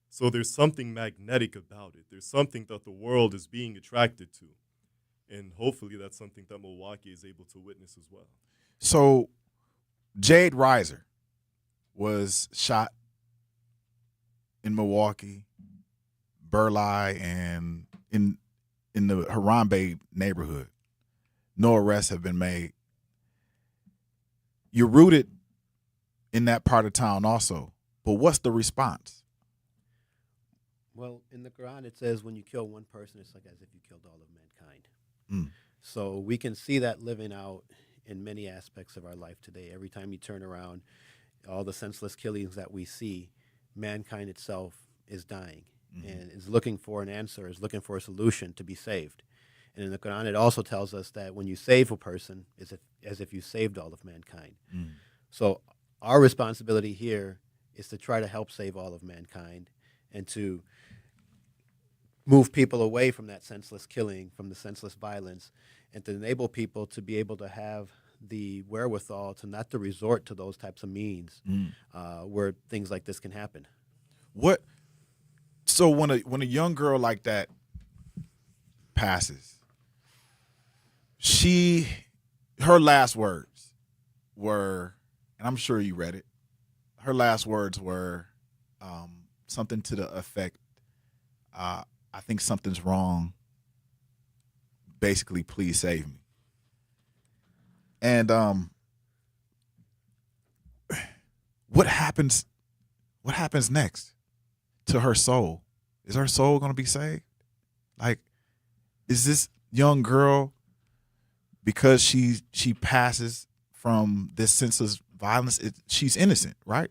Speaker 1: So there's something magnetic about it. There's something that the world is being attracted to. And hopefully that's something that Milwaukee is able to witness as well.
Speaker 10: So Jade Reiser was shot in Milwaukee, Burleigh, and in the Harambe neighborhood. No arrests have been made. You're rooted in that part of town also, but what's the response?
Speaker 2: Well, in the Quran it says when you kill one person, it's like as if you killed all of mankind. So we can see that living out in many aspects of our life today. Every time you turn around, all the senseless killings that we see, mankind itself is dying and is looking for an answer, is looking for a solution to be saved. And in the Quran, it also tells us that when you save a person, it's as if you saved all of mankind. So our responsibility here is to try to help save all of mankind and to move people away from that senseless killing, from the senseless violence, and to enable people to be able to have the wherewithal to not to resort to those types of means where things like this can happen.
Speaker 10: So when a young girl like that passes, her last words were, and I'm sure you read it, her last words were something to the effect, I think something's wrong. Basically, please save me. And what happens next to her soul? Is her soul going to be saved? Like, is this young girl, because she passes from this senseless violence, she's innocent, right?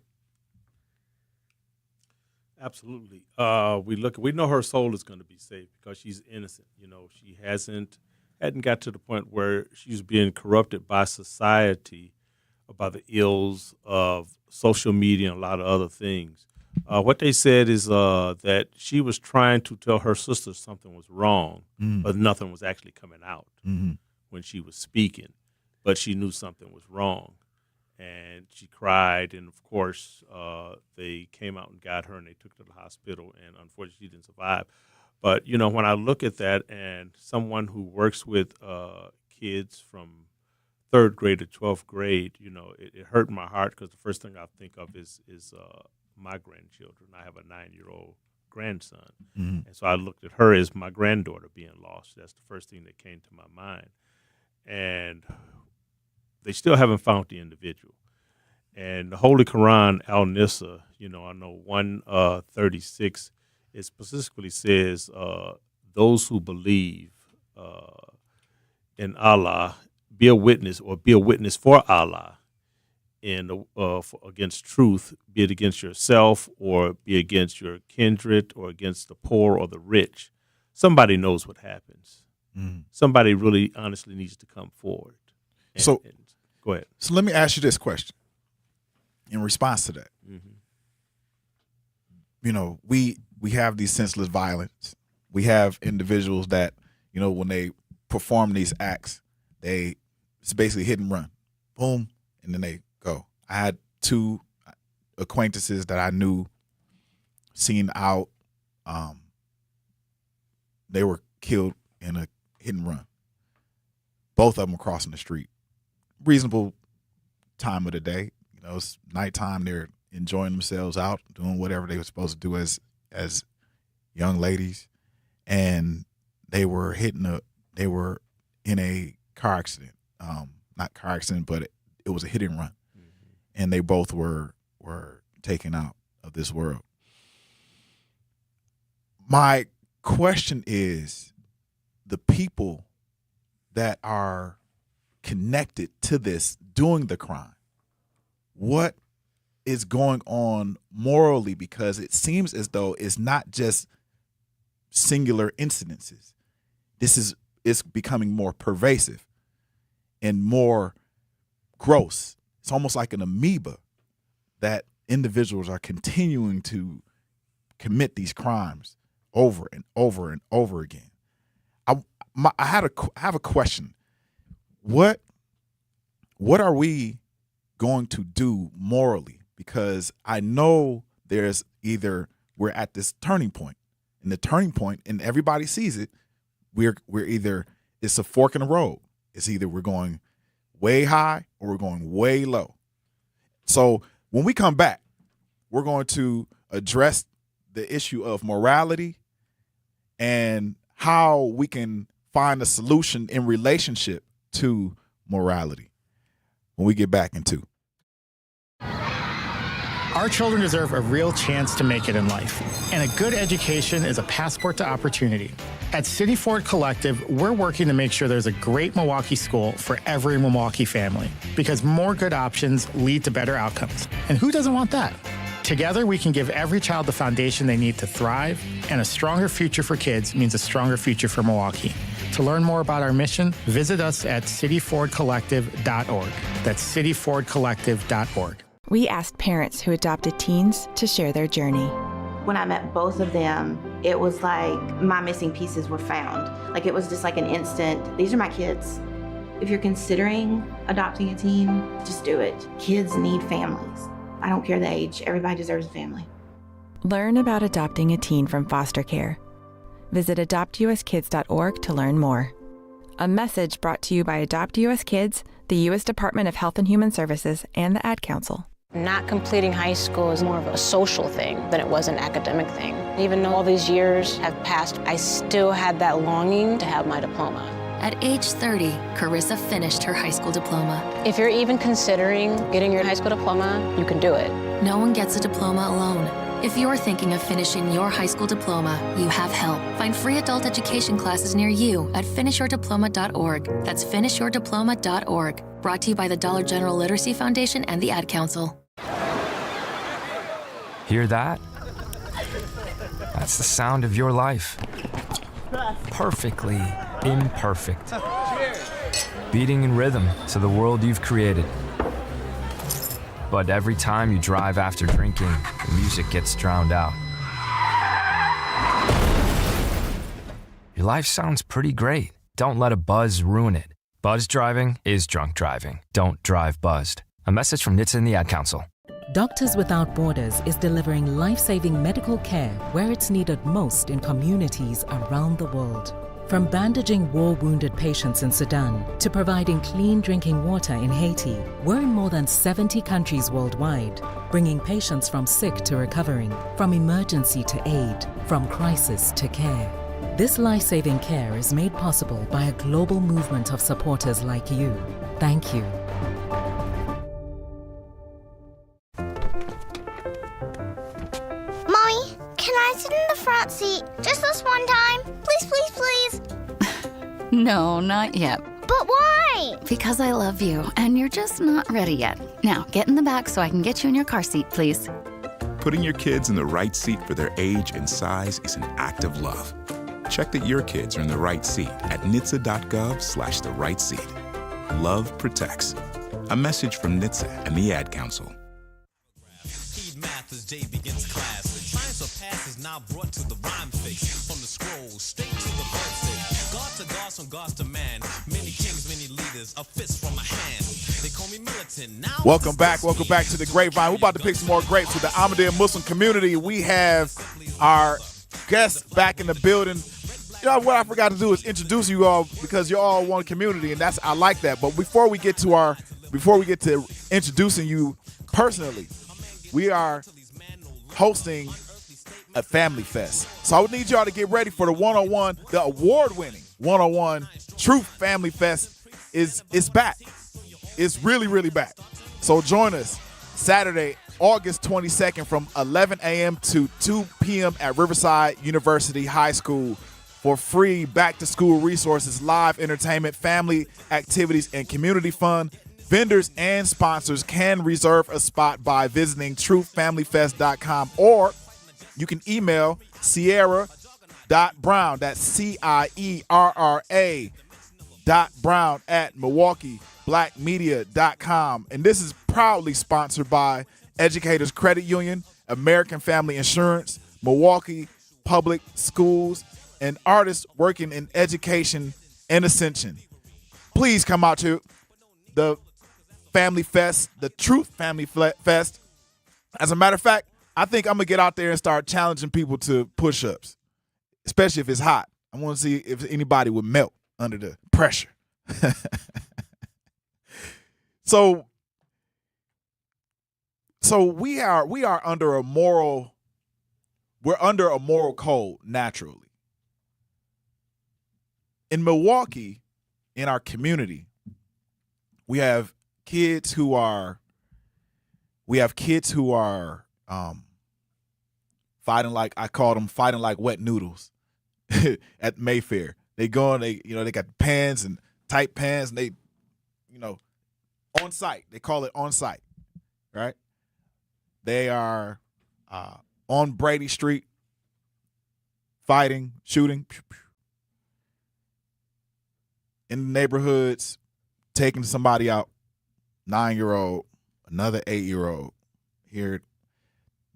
Speaker 3: Absolutely. We know her soul is going to be saved because she's innocent. She hadn't got to the point where she's being corrupted by society, by the ills of social media and a lot of other things. What they said is that she was trying to tell her sister something was wrong, but nothing was actually coming out when she was speaking. But she knew something was wrong. And she cried, and of course, they came out and got her, and they took her to the hospital, and unfortunately, she didn't survive. But, when I look at that, and someone who works with kids from 3rd grade to 12th grade, it hurt my heart because the first thing I think of is my grandchildren. I have a 9-year-old grandson, and so I looked at her as my granddaughter being lost. That's the first thing that came to my mind. And they still haven't found the individual. And the Holy Quran, Al-Nisa, I know 136, it specifically says, those who believe in Allah, be a witness for Allah against truth, be it against yourself or be against your kindred or against the poor or the rich. Somebody knows what happens. Somebody really honestly needs to come forward. Go ahead.
Speaker 10: So let me ask you this question in response to that. We have these senseless violence. We have individuals that, when they perform these acts, it's basically hit and run. Boom, and then they go. I had 2 acquaintances that I knew, seen out. They were killed in a hit and run. Both of them were crossing the street. Reasonable time of the day. It's nighttime. They're enjoying themselves out, doing whatever they were supposed to do as young ladies, and they were in a car accident. Not car accident, but it was a hit and run, and they both were taken out of this world. My question is, the people that are connected to this doing the crime, what is going on morally? Because it seems as though it's not just singular incidences. It's becoming more pervasive and more gross. It's almost like an amoeba that individuals are continuing to commit these crimes over and over and over again. I have a question. What are we going to do morally? Because I know there's either we're at this turning point, and the turning point, and everybody sees it. We're either, it's a fork in the road. It's either we're going way high or we're going way low. So when we come back, we're going to address the issue of morality and how we can find a solution in relationship to morality when we get back into.
Speaker 4: Our children deserve a real chance to make it in life, and a good education is a passport to opportunity. At City Ford Collective, we're working to make sure there's a great Milwaukee school for every Milwaukee family, because more good options lead to better outcomes. And who doesn't want that? Together, we can give every child the foundation they need to thrive, and a stronger future for kids means a stronger future for Milwaukee. To learn more about our mission, visit us at cityfordcollective.org. That's cityfordcollective.org.
Speaker 5: We asked parents who adopted teens to share their journey.
Speaker 6: When I met both of them, it was like my missing pieces were found. Like it was just like an instant, these are my kids. If you're considering adopting a teen, just do it. Kids need families. I don't care the age, everybody deserves a family.
Speaker 5: Learn about adopting a teen from foster care. Visit adoptuskids.org to learn more. A message brought to you by Adopt US Kids, the U.S. Department of Health and Human Services, and the Ad Council.
Speaker 7: Not completing high school is more of a social thing than it was an academic thing. Even though all these years have passed, I still had that longing to have my diploma.
Speaker 8: At age 30, Carissa finished her high school diploma.
Speaker 7: If you're even considering getting your high school diploma, you can do it.
Speaker 8: No one gets a diploma alone. If you're thinking of finishing your high school diploma, you have help. Find free adult education classes near you at finishyourdiploma.org. That's finishyourdiploma.org. Brought to you by the Dollar General Literacy Foundation and the Ad Council.
Speaker 9: Hear that? That's the sound of your life. Perfectly imperfect. Beating in rhythm to the world you've created. But every time you drive after drinking, the music gets drowned out. Your life sounds pretty great. Don't let a buzz ruin it. Buzz driving is drunk driving. Don't drive buzzed. A message from NHTSA and the Ad Council.
Speaker 13: Doctors Without Borders is delivering life-saving medical care where it's needed most in communities around the world. From bandaging war-wounded patients in Sudan to providing clean drinking water in Haiti, we're in more than 70 countries worldwide, bringing patients from sick to recovering, from emergency to aid, from crisis to care. This life-saving care is made possible by a global movement of supporters like you. Thank you.
Speaker 14: Mommy, can I sit in the front seat just this one time? Please, please, please.
Speaker 15: No, not yet.
Speaker 14: But why?
Speaker 15: Because I love you, and you're just not ready yet. Now, get in the back so I can get you in your car seat, please.
Speaker 24: Putting your kids in the right seat for their age and size is an act of love. Check that your kids are in the right seat at nhtsa.gov/the right seat. Love protects. A message from NHTSA and the Ad Council.
Speaker 32: Heed math as Jay begins class. Science or past is now brought to the rhyme fix. From the scroll straight to the verse. God to gods, from gods to man. Many kings, many leaders, a fist from my hand. They call me militant. Now
Speaker 10: welcome back to the Grapevine. We're about to pick some more grapes with the Ahmadiyya Muslim community. We have our guests back in the building. You know what I forgot to do is introduce you all because you're all one community, and I like that. But before we get to introducing you personally, we are hosting a family fest. So I would need y'all to get ready for the one-on-one, the award-winning one-on-one Truth Family Fest is back. It's really, really back. So join us Saturday, August 22nd from 11 a.m. to 2 p.m. at Riverside University High School for free back-to-school resources, live entertainment, family activities, and community fun. Vendors and sponsors can reserve a spot by visiting truthfamilyfest.com, or you can email Sierra.Brown, that's Cierra.Brown at MilwaukeeBlackMedia.com. And this is proudly sponsored by Educators Credit Union, American Family Insurance, Milwaukee Public Schools, and artists working in education and Ascension. Please come out to the Family Fest, the Truth Family Fest. As a matter of fact, I think I'm going to get out there and start challenging people to push-ups, especially if it's hot. I want to see if anybody would melt under the pressure. So we are under a moral code naturally. In Milwaukee, in our community, we have kids who are fighting like, I call them fighting like wet noodles at Mayfair. They go and they got pants and tight pants and they, on site. They call it on site, right? They are on Brady Street fighting, shooting in the neighborhoods, taking somebody out, 9-year-old, another 8-year-old. Here,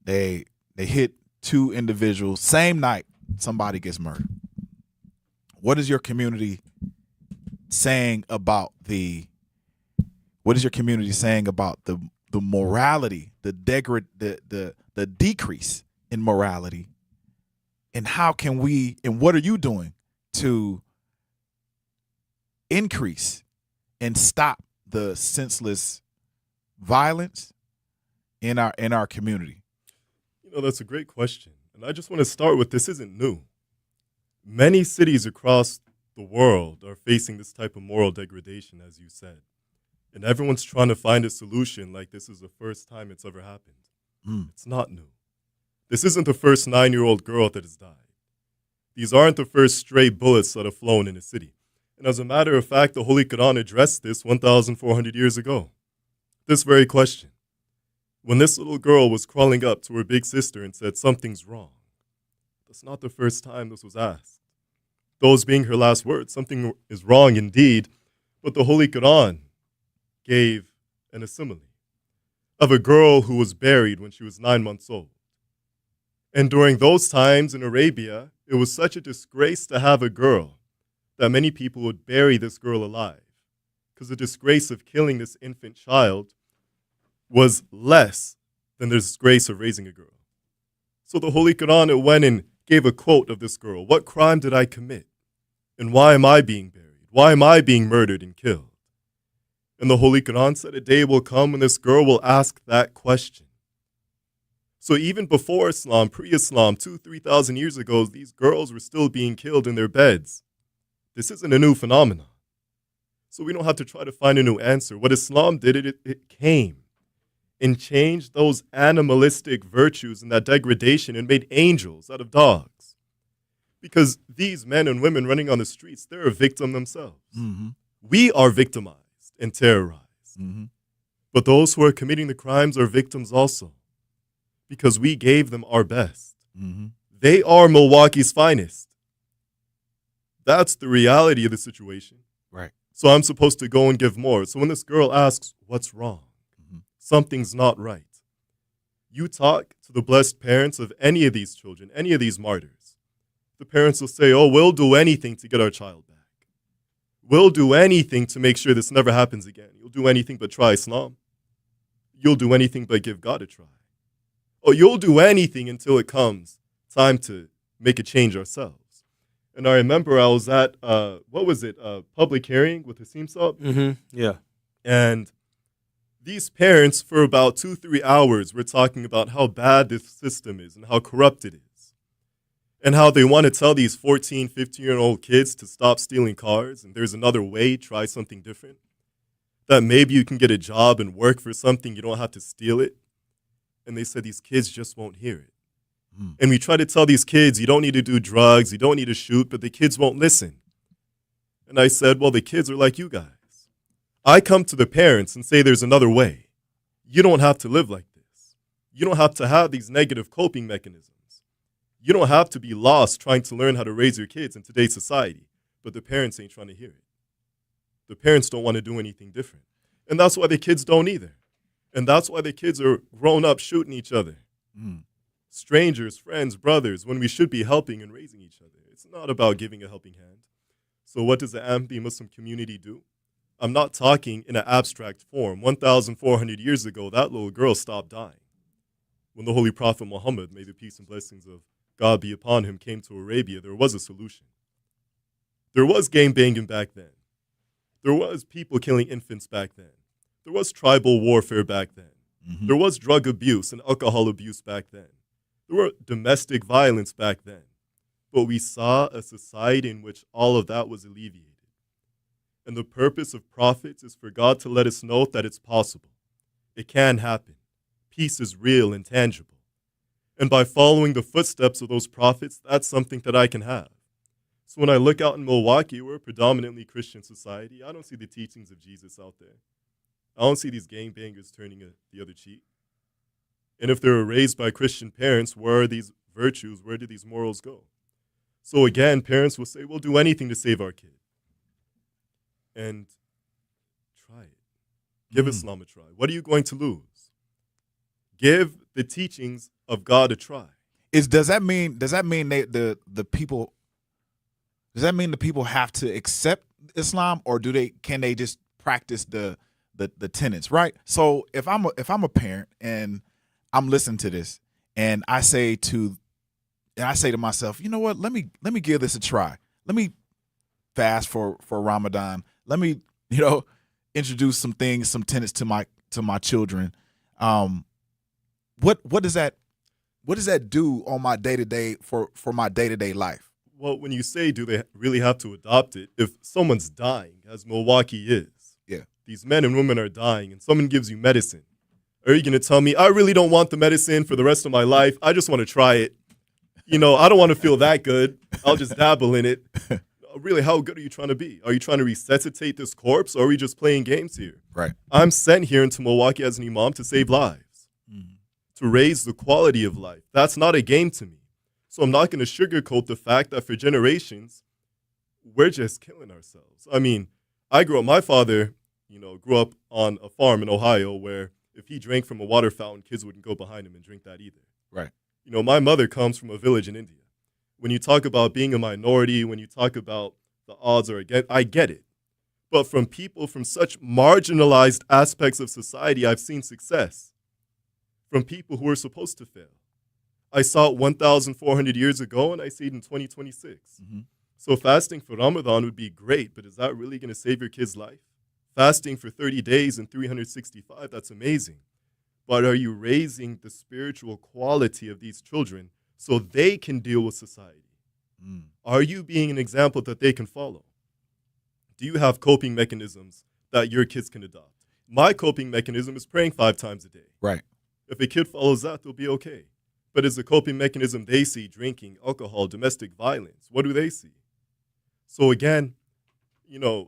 Speaker 10: they hit 2 individuals. Same night, somebody gets murdered. What is your community saying about the morality, the decrease in morality, and how can we, and what are you doing to increase and stop the senseless violence in our community?
Speaker 1: That's a great question. And I just want to start with, this isn't new. Many cities across the world are facing this type of moral degradation, as you said. And everyone's trying to find a solution like this is the first time it's ever happened. It's not new. This isn't the first 9-year-old girl that has died. These aren't the first stray bullets that have flown in a city. And as a matter of fact, the Holy Quran addressed this 1,400 years ago. This very question. When this little girl was crawling up to her big sister and said, something's wrong, that's not the first time this was asked. Those being her last words, something is wrong indeed, but the Holy Quran gave an simile of a girl who was buried when she was 9 months old. And during those times in Arabia, it was such a disgrace to have a girl that many people would bury this girl alive, because the disgrace of killing this infant child was less than the disgrace of raising a girl. So the Holy Quran, it went and gave a quote of this girl. What crime did I commit? And why am I being buried? Why am I being murdered and killed? And the Holy Quran said a day will come when this girl will ask that question. So even before Islam, pre-Islam, 2,000-3,000 years ago, these girls were still being killed in their beds. This isn't a new phenomenon. So we don't have to try to find a new answer. What Islam did, it came and changed those animalistic virtues and that degradation and made angels out of dogs. Because these men and women running on the streets, they're a victim themselves.
Speaker 10: Mm-hmm.
Speaker 1: We are victimized and terrorized.
Speaker 10: Mm-hmm.
Speaker 1: But those who are committing the crimes are victims also, because we gave them our best.
Speaker 10: Mm-hmm.
Speaker 1: They are Milwaukee's finest. That's the reality of the situation.
Speaker 10: Right.
Speaker 1: So I'm supposed to go and give more. So when this girl asks, what's wrong?
Speaker 10: Mm-hmm.
Speaker 1: Something's not right. You talk to the blessed parents of any of these children, any of these martyrs. The parents will say, oh, we'll do anything to get our child back. We'll do anything to make sure this never happens again. You'll do anything but try Islam. You'll do anything but give God a try. Oh, you'll do anything until it comes time to make a change ourselves. And I remember I was at, public hearing with Hasim Saab.
Speaker 3: Mm-hmm. Yeah.
Speaker 1: And these parents, for about 2-3 hours, were talking about how bad this system is and how corrupt it is. And how they want to tell these 14, 15-year-old kids to stop stealing cars, and there's another way, try something different. That maybe you can get a job and work for something, you don't have to steal it. And they said these kids just won't hear it. And we try to tell these kids, you don't need to do drugs, you don't need to shoot, but the kids won't listen. And I said, well, the kids are like you guys. I come to the parents and say there's another way. You don't have to live like this. You don't have to have these negative coping mechanisms. You don't have to be lost trying to learn how to raise your kids in today's society, but the parents ain't trying to hear it. The parents don't want to do anything different. And that's why the kids don't either. And that's why the kids are grown up shooting each other. Strangers, friends, brothers, when we should be helping and raising each other. It's not about giving a helping hand. So what does the anti-Muslim community do? I'm not talking in an abstract form. 1,400 years ago, that little girl stopped dying. When the Holy Prophet Muhammad, may the peace and blessings of God be upon him, came to Arabia, there was a solution. There was gang banging back then. There was people killing infants back then. There was tribal warfare back then.
Speaker 10: Mm-hmm.
Speaker 1: There was drug abuse and alcohol abuse back then. There were domestic violence back then. But we saw a society in which all of that was alleviated. And the purpose of prophets is for God to let us know that it's possible. It can happen. Peace is real and tangible. And by following the footsteps of those prophets, that's something that I can have. So when I look out in Milwaukee, we're a predominantly Christian society. I don't see the teachings of Jesus out there. I don't see these gangbangers turning the other cheek. And if they were raised by Christian parents, where are these virtues? Where do these morals go? So again, parents will say, we'll do anything to save our kid. And try it. Give Islam a try. What are you going to lose? Give the teachings of God a try.
Speaker 10: Does that mean the people have to accept Islam, or can they just practice the tenets, right? So if I'm a parent and I'm listening to this, and I say to myself, you know what, let me give this a try. Let me fast for Ramadan. Let me, introduce some things, some tenets to my children. What does that do on my day-to-day for my day-to-day life?
Speaker 1: Well, when you say, do they really have to adopt it? If someone's dying, as Milwaukee is, these men and women are dying, and someone gives you medicine, are you going to tell me, I really don't want the medicine for the rest of my life? I just want to try it. I don't want to feel that good. I'll just dabble in it. Really, how good are you trying to be? Are you trying to resuscitate this corpse, or are we just playing games here?
Speaker 10: Right.
Speaker 1: I'm sent here into Milwaukee as an imam to save lives, to raise the quality of life. That's not a game to me. So I'm not going to sugarcoat the fact that for generations, we're just killing ourselves. I mean, my father, grew up on a farm in Ohio where if he drank from a water fountain, kids wouldn't go behind him and drink that either.
Speaker 10: Right.
Speaker 1: My mother comes from a village in India. When you talk about being a minority, when you talk about the odds are against, I get it. But from people from such marginalized aspects of society, I've seen success. From people who are supposed to fail. I saw it 1,400 years ago, and I see it in 2026.
Speaker 10: Mm-hmm.
Speaker 1: So fasting for Ramadan would be great, but is that really going to save your kid's life? Fasting for 30 days and 365, that's amazing. But are you raising the spiritual quality of these children so they can deal with society? Are you being an example that they can follow? Do you have coping mechanisms that your kids can adopt? My coping mechanism is praying 5 times a day.
Speaker 10: Right.
Speaker 1: If a kid follows that, they'll be okay. But as a coping mechanism, they see drinking, alcohol, domestic violence. What do they see? So again,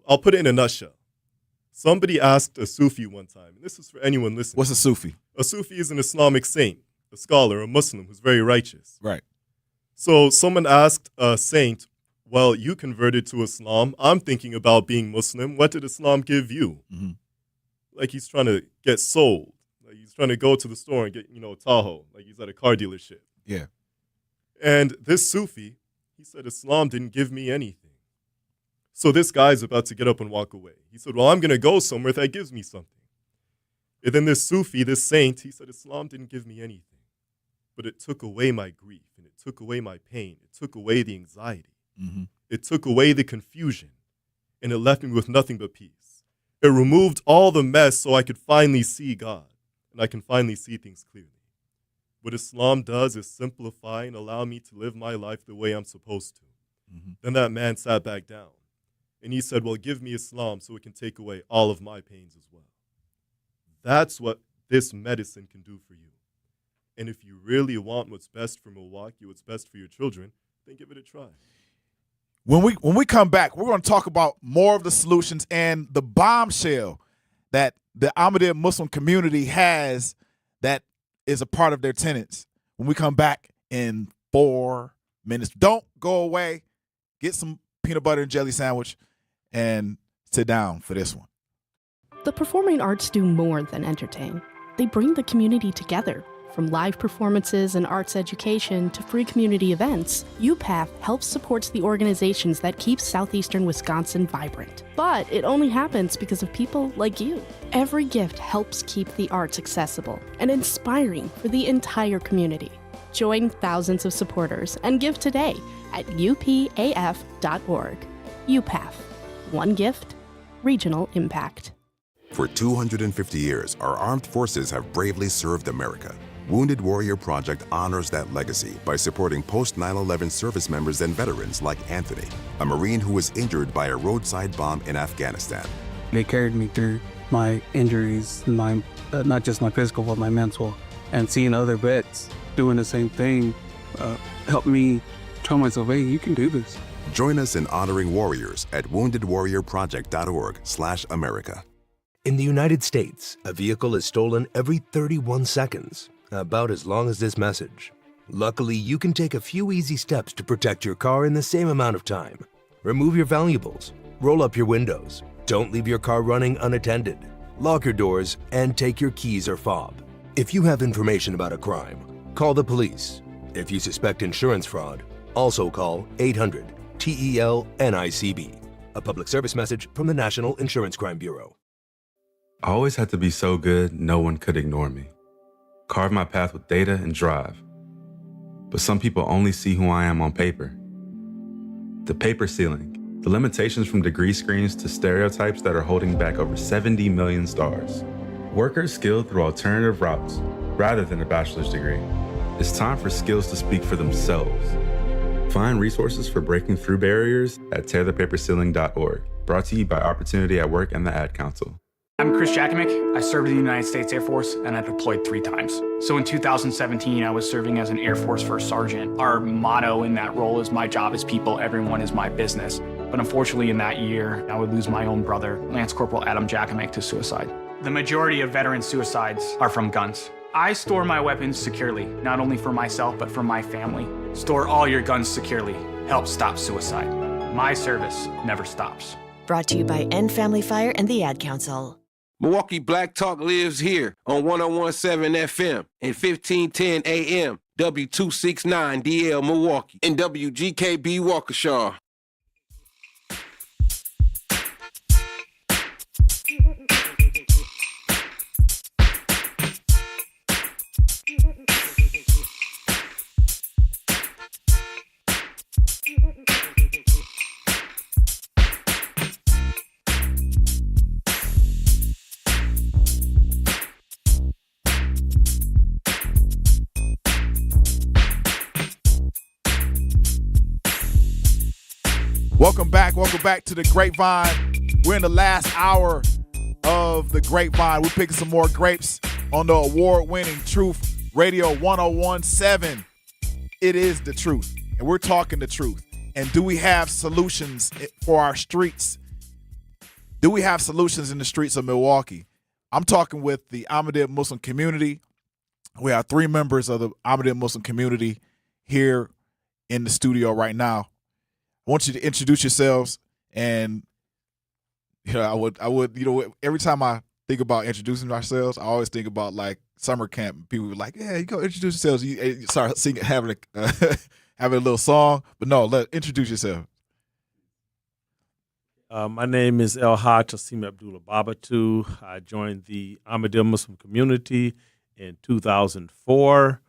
Speaker 1: I'll put it in a nutshell. Somebody asked a Sufi one time, and this is for anyone listening.
Speaker 10: What's a Sufi?
Speaker 1: A Sufi is an Islamic saint, a scholar, a Muslim who's very righteous.
Speaker 10: Right.
Speaker 1: So someone asked a saint, well, you converted to Islam. I'm thinking about being Muslim. What did Islam give you?
Speaker 10: Mm-hmm.
Speaker 1: Like he's trying to get sold. Like he's trying to go to the store and get, a Tahoe. Like he's at a car dealership.
Speaker 10: Yeah.
Speaker 1: And this Sufi, he said, Islam didn't give me anything. So this guy's about to get up and walk away. He said, well, I'm going to go somewhere that gives me something. And then this Sufi, this saint, he said, Islam didn't give me anything, but it took away my grief, and it took away my pain. It took away the anxiety.
Speaker 10: Mm-hmm.
Speaker 1: It took away the confusion, and it left me with nothing but peace. It removed all the mess so I could finally see God, and I can finally see things clearly. What Islam does is simplify and allow me to live my life the way I'm supposed to.
Speaker 10: Mm-hmm.
Speaker 1: Then that man sat back down, and he said, well, give me Islam so it can take away all of my pains as well. That's what this medicine can do for you. And if you really want what's best for Milwaukee, what's best for your children, then give it a try.
Speaker 10: When we come back, we're going to talk about more of the solutions and the bombshell that the Ahmadiyya Muslim community has that is a part of their tenets. When we come back in 4 minutes, don't go away. Get some peanut butter and jelly sandwich and sit down for this one.
Speaker 11: The performing arts do more than entertain. They bring the community together, From live performances and arts education to free community events, UPath helps support the organizations that keep southeastern Wisconsin vibrant. But it only happens because of people like you. Every gift helps keep the arts accessible and inspiring for the entire community. Join thousands of supporters and give today at upaf.org. UPath. One gift, regional impact.
Speaker 12: For 250 years, our armed forces have bravely served America. Wounded Warrior Project honors that legacy by supporting post-9/11 service members and veterans like Anthony, a Marine who was injured by a roadside bomb in Afghanistan.
Speaker 16: They carried me through my injuries, not just my physical, but my mental. And seeing other vets doing the same thing helped me tell myself, hey, you can do this.
Speaker 12: Join us in honoring warriors at woundedwarriorproject.org/America.
Speaker 17: In the United States, a vehicle is stolen every 31 seconds, about as long as this message. Luckily, you can take a few easy steps to protect your car in the same amount of time. Remove your valuables, roll up your windows, don't leave your car running unattended, lock your doors, and take your keys or fob. If you have information about a crime, call the police. If you suspect insurance fraud, also call 800-TEL-NICB. A public service message from the National Insurance Crime Bureau.
Speaker 18: I always had to be so good, no one could ignore me. Carve my path with data and drive. But some people only see who I am on paper. The paper ceiling, the limitations from degree screens to stereotypes that are holding back over 70 million stars. Workers skilled through alternative routes, rather than a bachelor's degree. It's time for skills to speak for themselves. Find resources for breaking through barriers at tearthepaperceiling.org. Brought to you by Opportunity at Work and the Ad Council.
Speaker 19: I'm Chris Jakimick. I served in the United States Air Force and I deployed 3 times. So in 2017, I was serving as an Air Force First Sergeant. Our motto in that role is my job is people, everyone is my business. But unfortunately in that year, I would lose my own brother, Lance Corporal Adam Jakimick, to suicide. The majority of veteran suicides are from guns. I store my weapons securely, not only for myself, but for my family. Store all your guns securely. Help stop suicide. My service never stops.
Speaker 20: Brought to you by End Family Fire and the Ad Council.
Speaker 21: Milwaukee Black Talk lives here on 1017 FM and 1510 AM, W269DL Milwaukee, and WGKB Waukesha.
Speaker 10: Welcome back to the Grapevine. We're in the last hour of the Grapevine. We're picking some more grapes on the award-winning Truth Radio 1017. It is the truth, and we're talking the truth. And do we have solutions for our streets? Do we have solutions in the streets of Milwaukee? I'm talking with the Ahmadiyya Muslim community. We have 3 members of the Ahmadiyya Muslim community here in the studio right now. I want you to introduce yourselves, and I would, every time I think about introducing ourselves, I always think about like summer camp. People were like, "Yeah, you go introduce yourselves." You start singing, having a little song, but no, introduce yourself.
Speaker 3: My name is El Haj Asim Abdullah Babatu. I joined the Ahmadiyya Muslim community in 2004.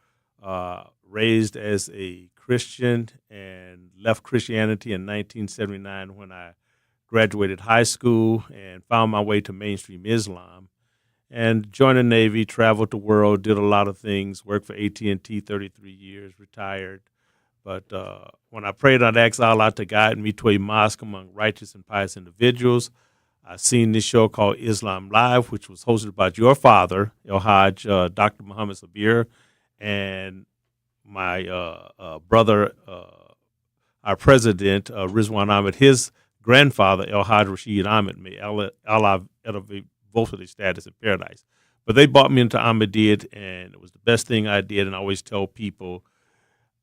Speaker 3: Raised as a Christian and left Christianity in 1979 when I graduated high school and found my way to mainstream Islam, and joined the Navy, traveled the world, did a lot of things, worked for AT&T 33 years, retired. But when I prayed, I'd ask Allah to guide me to a mosque among righteous and pious individuals. I seen this show called Islam Live, which was hosted by your father, El Haj, Dr. Muhammad Sabir, and my brother, our president, Rizwan Ahmed, his grandfather, El Haj Rashid Ahmed, may Allah elevate both of their status in paradise. But they brought me into Ahmadiyyat, and it was the best thing I did. And I always tell people,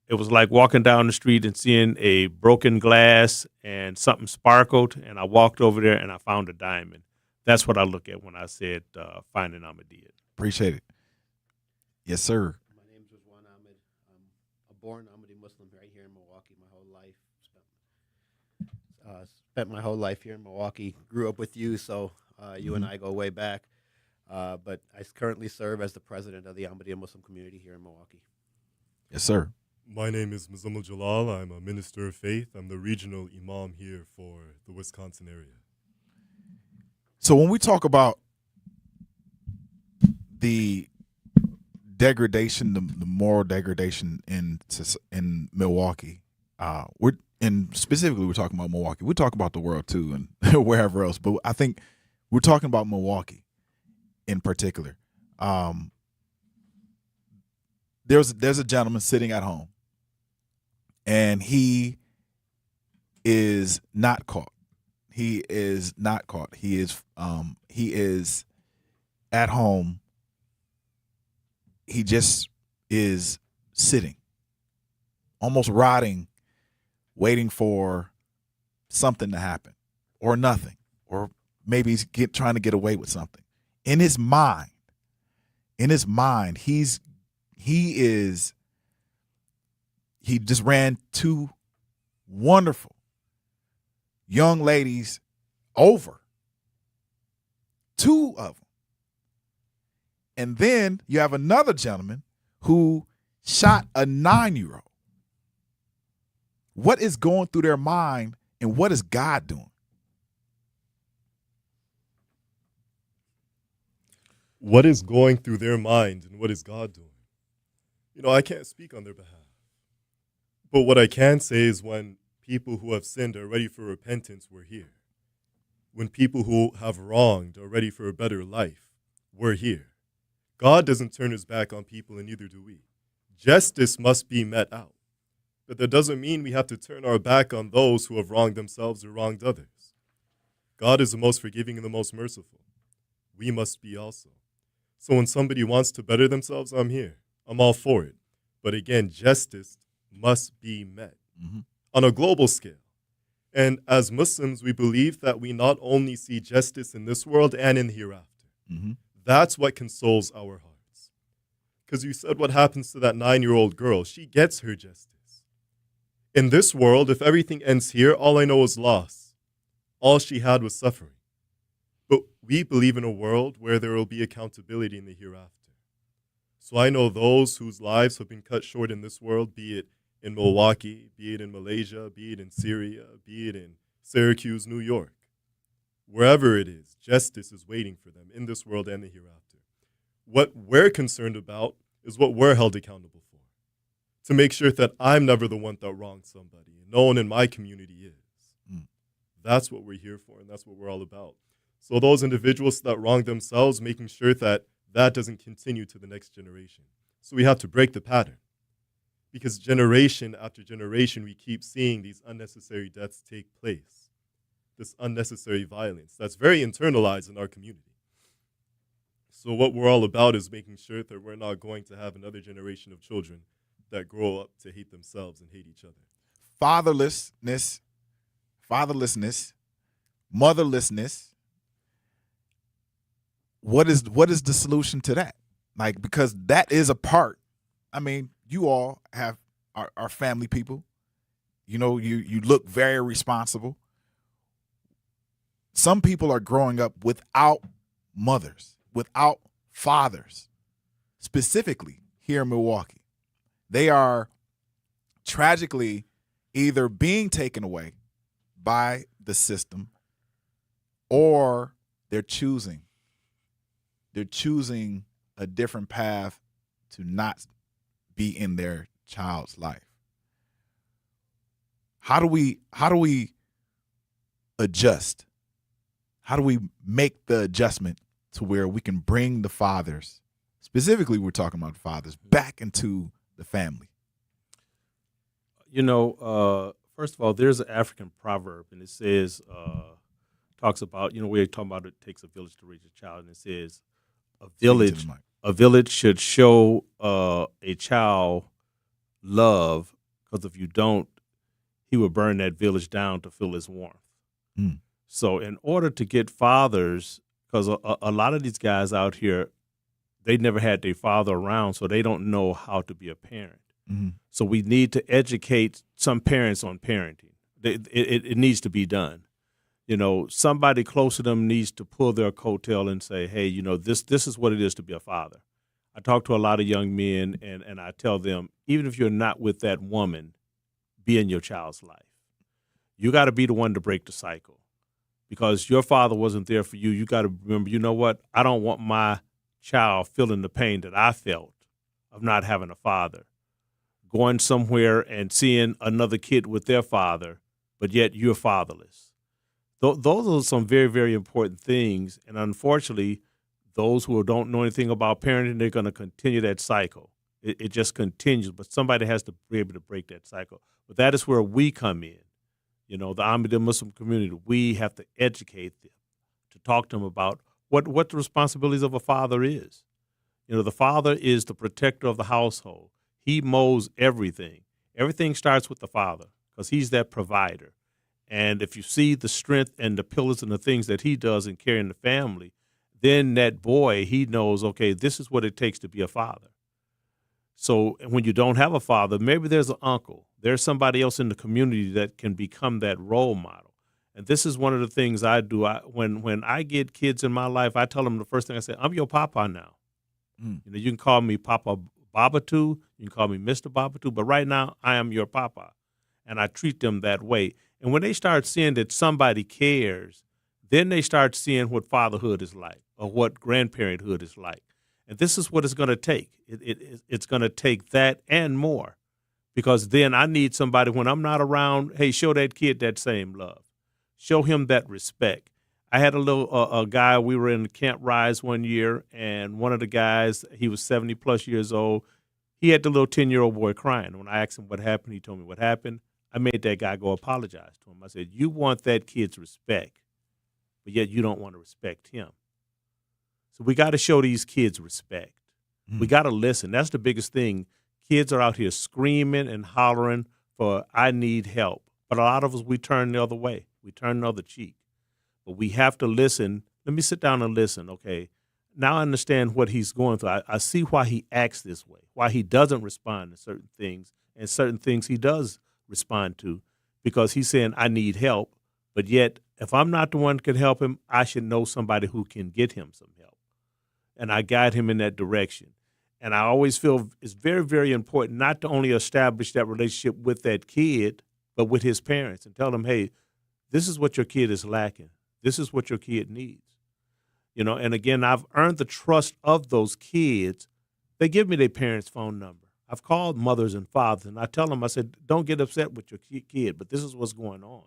Speaker 3: it was like walking down the street and seeing a broken glass and something sparkled, and I walked over there and I found a diamond. That's what I look at when I said finding Ahmadiyyat.
Speaker 10: Appreciate it. Yes, sir.
Speaker 2: born Ahmadi Muslim right here in Milwaukee my whole life. Spent my whole life here in Milwaukee. Grew up with you, so you and I go way back. But I currently serve as the president of the Ahmadiyya Muslim community here in Milwaukee.
Speaker 10: Yes, sir.
Speaker 1: My name is Muzammil Jalal. I'm a minister of faith. I'm the regional imam here for the Wisconsin area.
Speaker 10: So when we talk about the degradation, the moral degradation in Milwaukee, and specifically we're talking about Milwaukee. We talk about the world too and wherever else, but I think we're talking about Milwaukee in particular. There's a gentleman sitting at home, and he is not caught. He is not caught. He is at home. He just is sitting, almost rotting, waiting for something to happen, or nothing, or maybe he's trying to get away with something. In his mind, he just ran two wonderful young ladies over, two of them. And then you have another gentleman who shot a 9-year-old. What is going through their mind, and what is God doing?
Speaker 1: What is going through their mind, and what is God doing? You know, I can't speak on their behalf. But what I can say is when people who have sinned are ready for repentance, we're here. When people who have wronged are ready for a better life, we're here. God doesn't turn his back on people, and neither do we. Justice must be met out. But that doesn't mean we have to turn our back on those who have wronged themselves or wronged others. God is the most forgiving and the most merciful. We must be also. So when somebody wants to better themselves, I'm here. I'm all for it. But again, justice must be met on a global scale. And as Muslims, we believe that we not only see justice in this world and in the hereafter. That's what consoles our hearts. Because you said what happens to that 9-year-old girl. She gets her justice. In this world, if everything ends here, all I know is loss. All she had was suffering. But we believe in a world where there will be accountability in the hereafter. So I know those whose lives have been cut short in this world, be it in Milwaukee, be it in Malaysia, be it in Syria, be it in Syracuse, New York. Wherever it is, justice is waiting for them in this world and the hereafter. What we're concerned about is what we're held accountable for. To make sure that I'm never the one that wronged somebody, and no one in my community is. That's what we're here for, and that's what we're all about. So those individuals that wrong themselves, making sure that that doesn't continue to the next generation. So we have to break the pattern. Because generation after generation, we keep seeing these unnecessary deaths take place. This unnecessary violence that's very internalized in our community. So what we're all about is making sure that we're not going to have another generation of children that grow up to hate themselves and hate each other.
Speaker 10: Fatherlessness, motherlessness. What is the solution to that? Like, because that is a part. I mean, you all are family people. You know, you look very responsible. Some people are growing up without mothers, without fathers, specifically here in Milwaukee. They are tragically either being taken away by the system, or they're choosing a different path to not be in their child's life. How do we adjust? How do we make the adjustment to where we can bring the fathers, specifically we're talking about fathers, back into the family?
Speaker 3: You know, first of all, there's an African proverb, and it says, talks about, you know, we're talking about it takes a village to raise a child, and it says a village should show a child love, because if you don't, he will burn that village down to feel its warmth. So in order to get fathers, because a lot of these guys out here, they never had their father around, so they don't know how to be a parent. So we need to educate some parents on parenting. It needs to be done. Somebody close to them needs to pull their coattail and say, hey, this is what it is to be a father. I talk to a lot of young men, and I tell them, even if you're not with that woman, be in your child's life. You got to be the one to break the cycle, because your father wasn't there for you. You got to remember, you know what? I don't want my child feeling the pain that I felt of not having a father, going somewhere and seeing another kid with their father, but yet you're fatherless. Those are some very, very important things. And unfortunately, those who don't know anything about parenting, they're going to continue that cycle. It just continues, but somebody has to be able to break that cycle. But that is where we come in. The Ahmadiyya Muslim community, we have to educate them, to talk to them about what the responsibilities of a father is. The father is the protector of the household. He mows everything. Everything starts with the father, because he's that provider. And if you see the strength and the pillars and the things that he does in carrying the family, then that boy, he knows, okay, this is what it takes to be a father. So when you don't have a father, maybe there's an uncle. There's somebody else in the community that can become that role model. And this is one of the things I do. When I get kids in my life, I tell them the first thing I say, I'm your papa now. You can call me Papa Babatu, you can call me Mr. Babatu, but right now I am your papa. And I treat them that way. And when they start seeing that somebody cares, then they start seeing what fatherhood is like, or what grandparenthood is like. And this is what it's going to take. It's going to take that and more, because then I need somebody when I'm not around, hey, show that kid that same love. Show him that respect. I had a guy, we were in Camp Rise one year, and one of the guys, he was 70-plus years old. He had the little 10-year-old boy crying. When I asked him what happened, he told me what happened. I made that guy go apologize to him. I said, you want that kid's respect, but yet you don't want to respect him. So we got to show these kids respect. We got to listen. That's the biggest thing. Kids are out here screaming and hollering for, I need help. But a lot of us, we turn the other way. We turn the other cheek. But we have to listen. Let me sit down and listen. Okay, now I understand what he's going through. I see why he acts this way, why he doesn't respond to certain things, and certain things he does respond to, because he's saying, I need help. But yet, if I'm not the one who can help him, I should know somebody who can get him some help. And I guide him in that direction. And I always feel it's very, very important not to only establish that relationship with that kid, but with his parents, and tell them, hey, this is what your kid is lacking. This is what your kid needs. And again, I've earned the trust of those kids. They give me their parents' phone number. I've called mothers and fathers, and I tell them, I said, don't get upset with your kid, but this is what's going on.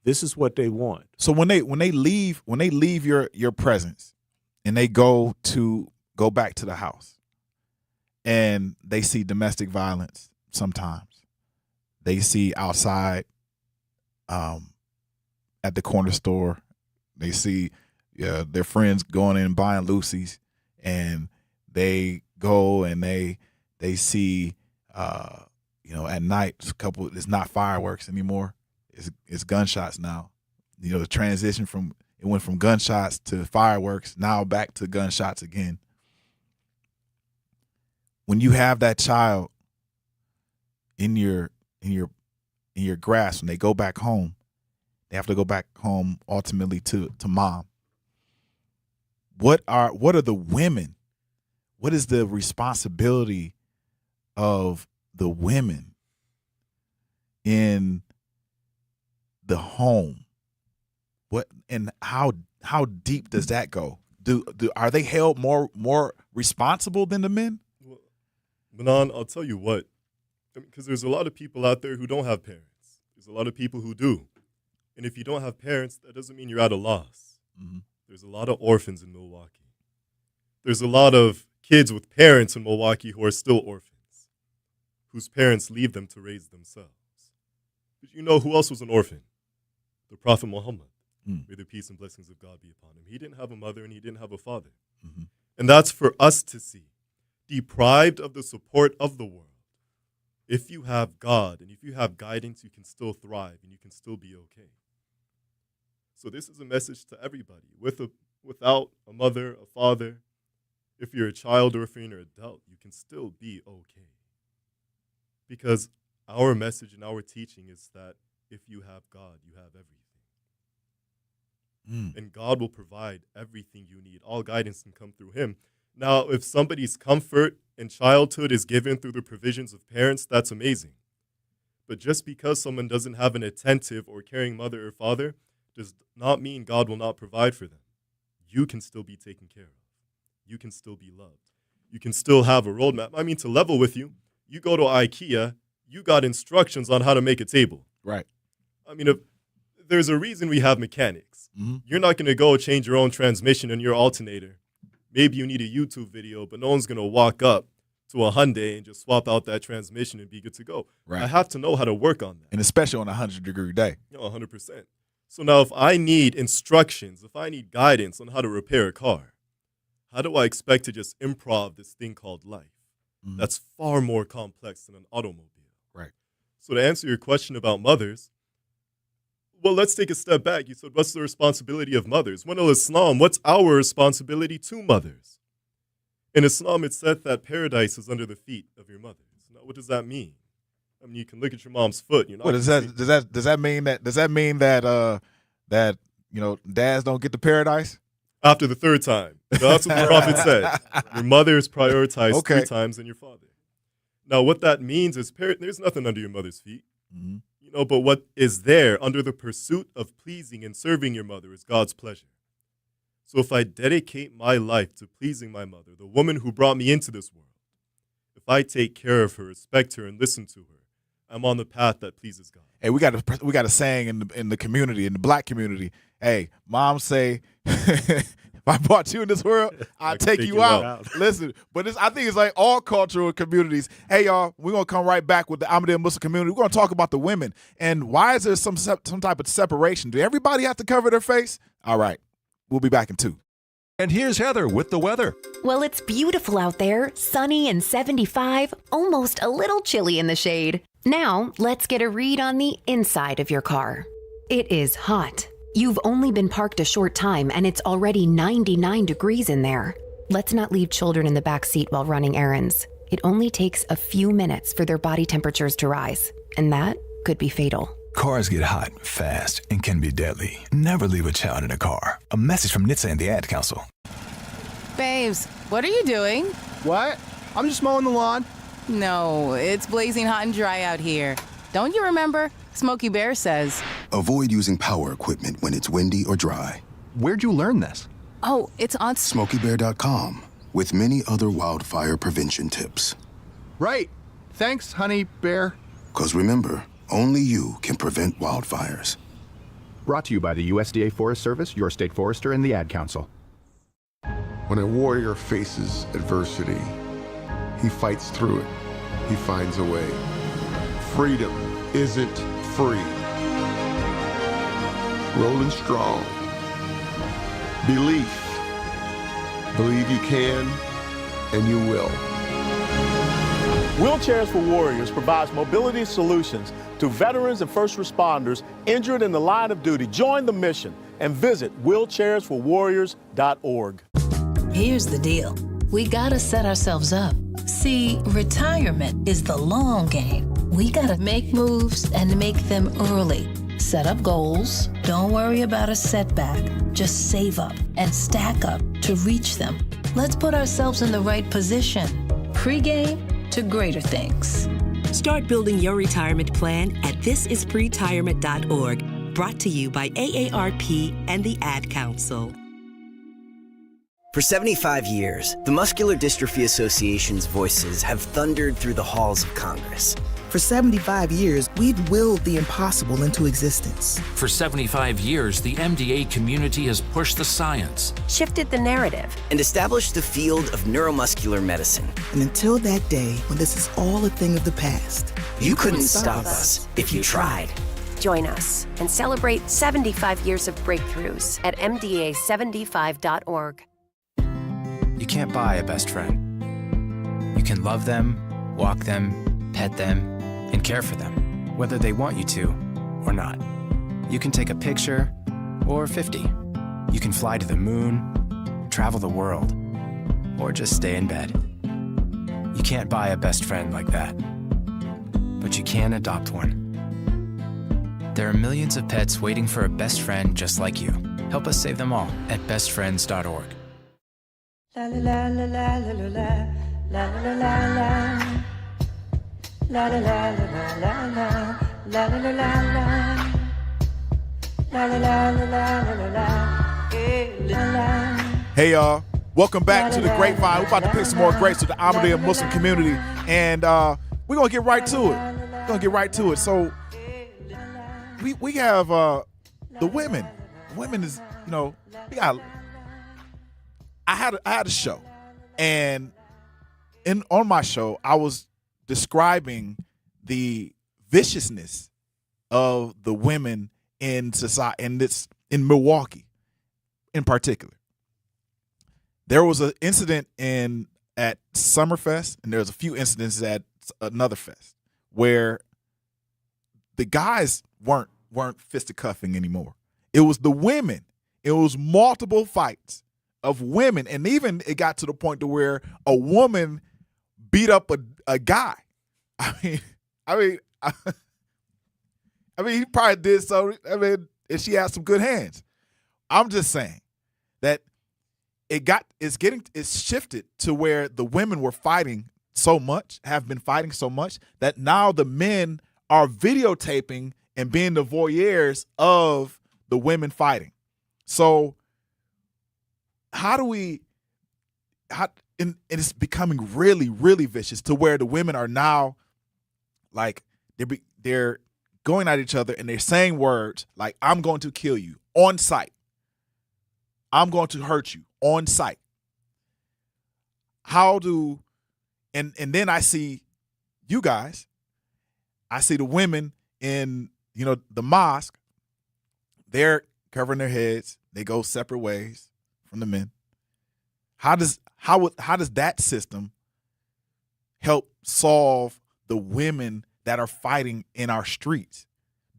Speaker 3: This is what they want.
Speaker 10: So when they leave your presence, and they go back to the house, and they see domestic violence sometimes. They see outside at the corner store, they see their friends going in and buying Lucy's, and they go and they see at night it's not fireworks anymore. It's gunshots now. The transition it went from gunshots to fireworks, now back to gunshots again. When you have that child in your grasp, when they go back home, they have to go back home ultimately to mom. What are the women? What is the responsibility of the women in the home? What and how deep does that go? Are they held more responsible than the men?
Speaker 1: Well, Manan, I'll tell you what, because there's a lot of people out there who don't have parents. There's a lot of people who do. And if you don't have parents, that doesn't mean you're at a loss.
Speaker 10: Mm-hmm.
Speaker 1: There's a lot of orphans in Milwaukee. There's a lot of kids with parents in Milwaukee who are still orphans, whose parents leave them to raise themselves. But you know who else was an orphan? The Prophet Muhammad. May the peace and blessings of God be upon him. He didn't have a mother and he didn't have a father.
Speaker 10: Mm-hmm.
Speaker 1: And that's for us to see. Deprived of the support of the world, if you have God and if you have guidance, you can still thrive and you can still be okay. So this is a message to everybody. Without a mother, a father, if you're a child or if you're an adult, you can still be okay. Because our message and our teaching is that if you have God, you have everything. And God will provide everything you need. All guidance can come through him. Now, if somebody's comfort in childhood is given through the provisions of parents, that's amazing. But just because someone doesn't have an attentive or caring mother or father does not mean God will not provide for them. You can still be taken care of. You can still be loved. You can still have a roadmap. I mean, to level with you, you go to IKEA, you got instructions on how to make a table.
Speaker 10: Right.
Speaker 1: I mean, if there's a reason we have mechanics. You're not going to go change your own transmission in your alternator. Maybe you need a YouTube video, but no one's going to walk up to a Hyundai and just swap out that transmission and be good to go.
Speaker 10: Right.
Speaker 1: I have to know how to work on that.
Speaker 10: And especially on a 100-degree day.
Speaker 1: 100%. So now if I need instructions, if I need guidance on how to repair a car, how do I expect to just improv this thing called life? That's far more complex than an automobile.
Speaker 10: Right.
Speaker 1: So to answer your question about mothers, well, let's take a step back. You said, what's the responsibility of mothers? Well, in Islam, what's our responsibility to mothers? In Islam, it's said that paradise is under the feet of your mothers. Now, what does that mean? I mean, you can look at your mom's foot. You're not.
Speaker 10: What does that mean? That dads don't get to paradise
Speaker 1: after the third time? That's what the Prophet said. Your mother is prioritized 3 times than your father. Now, what that means is there's nothing under your mother's feet. But what is there under the pursuit of pleasing and serving your mother is God's pleasure. So if I dedicate my life to pleasing my mother, the woman who brought me into this world, if I take care of her, respect her, and listen to her, I'm on the path that pleases God.
Speaker 10: Hey, we got a saying in the community, in the black community. Hey, moms say, if I brought you in this world, I'll take you out. Listen, but I think it's like all cultural communities. Hey, y'all, we're going to come right back with the Ahmadiyya Muslim community. We're going to talk about the women. And why is there some type of separation? Do everybody have to cover their face? All right. We'll be back in 2.
Speaker 4: And here's Heather with the weather.
Speaker 5: Well, it's beautiful out there, sunny and 75, almost a little chilly in the shade. Now, let's get a read on the inside of your car. It is hot. You've only been parked a short time and it's already 99 degrees in there. Let's not leave children in the back seat while running errands. It only takes a few minutes for their body temperatures to rise, and that could be fatal.
Speaker 6: Cars get hot, fast, and can be deadly. Never leave a child in a car. A message from NHTSA and the Ad Council.
Speaker 22: Babes, what are you doing?
Speaker 23: What? I'm just mowing the lawn.
Speaker 22: No, it's blazing hot and dry out here. Don't you remember? Smokey Bear says.
Speaker 25: Avoid using power equipment when it's windy or dry.
Speaker 23: Where'd you learn this?
Speaker 22: Oh, it's on
Speaker 25: SmokeyBear.com with many other wildfire prevention tips.
Speaker 23: Right. Thanks, honey bear.
Speaker 25: 'Cause remember, only you can prevent wildfires.
Speaker 23: Brought to you by the USDA Forest Service, your state forester, and the Ad Council.
Speaker 26: When a warrior faces adversity, he fights through it. He finds a way. Freedom isn't free. Rolling strong. Belief. Believe you can, and you will.
Speaker 27: Wheelchairs for Warriors provides mobility solutions to veterans and first responders injured in the line of duty. Join the mission and visit wheelchairsforwarriors.org.
Speaker 28: Here's the deal. We gotta set ourselves up. See, retirement is the long game. We gotta make moves and make them early. Set up goals. Don't worry about a setback. Just save up and stack up to reach them. Let's put ourselves in the right position. Pre-game to greater things.
Speaker 20: Start building your retirement plan at thisispretirement.org. Brought to you by AARP and the Ad Council.
Speaker 29: For 75 years, the Muscular Dystrophy Association's voices have thundered through the halls of Congress.
Speaker 32: For 75 years, we've willed the impossible into existence.
Speaker 30: For 75 years, the MDA community has pushed the science,
Speaker 29: shifted the narrative, and established the field of neuromuscular medicine.
Speaker 32: And until that day when this is all a thing of the past,
Speaker 29: you couldn't stop us if you tried.
Speaker 31: Join us and celebrate 75 years of breakthroughs at MDA75.org.
Speaker 33: You can't buy a best friend. You can love them, walk them, pet them, and care for them, whether they want you to or not. You can take a picture or 50. You can fly to the moon, travel the world, or just stay in bed. You can't buy a best friend like that. but you can adopt one. There are millions of pets waiting for a best friend just like you. Help us save them all at bestfriends.org.
Speaker 7: La la la la la la la la la la. La la la la la la la la la la la. La la la la la la la.
Speaker 10: Hey y'all, welcome back to the Grapevine. We're about to pick some more grapes to the Ahmadiyya Muslim community, and we're gonna get right to it. So we have the women. Women is, you know, we got. I had a show, and on my show I was describing the viciousness of the women in society, and it's in Milwaukee in particular. There was an incident at Summerfest, and there's a few incidents at another fest where the guys weren't fisticuffing anymore. It was the women. It was multiple fights of women, and even it got to the point to where a woman beat up a guy. I mean, he probably did so. I mean, and she had some good hands. I'm just saying that it's shifted to where the women were fighting so much, have been fighting so much, that now the men are videotaping and being the voyeurs of the women fighting. So and it's becoming really, really vicious to where the women are now like they're going at each other and they're saying words like, I'm going to kill you on sight. I'm going to hurt you on sight. And then I see you guys, I see the women in, the mosque, they're covering their heads. They go separate ways from the men. How does that system help solve the women that are fighting in our streets?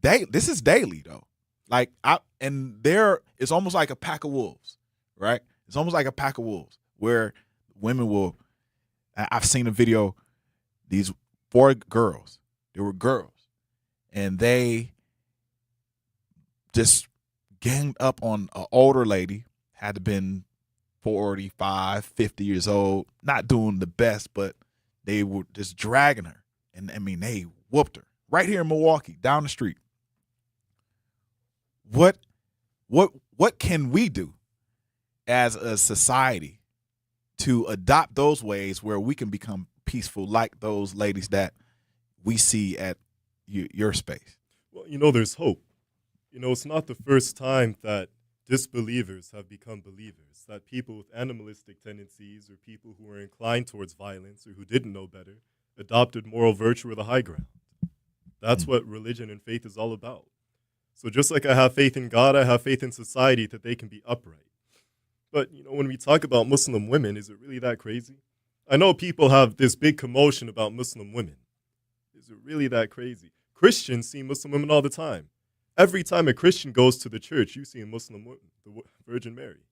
Speaker 10: This is daily though. It's almost like a pack of wolves, right? It's almost like a pack of wolves where women I've seen a video, these 4 girls, they were girls, and they just ganged up on an older lady, had to been 45, 50 years old, not doing the best, but they were just dragging her. And I mean, they whooped her right here in Milwaukee, down the street. What can we do as a society to adopt those ways where we can become peaceful like those ladies that we see at your space?
Speaker 1: Well, there's hope. It's not the first time that disbelievers have become believers, that people with animalistic tendencies or people who were inclined towards violence or who didn't know better adopted moral virtue or the high ground. That's what religion and faith is all about. So just like I have faith in God, I have faith in society that they can be upright. But, when we talk about Muslim women, is it really that crazy? I know people have this big commotion about Muslim women. Is it really that crazy? Christians see Muslim women all the time. Every time a Christian goes to the church, you see a Muslim woman, the Virgin Mary,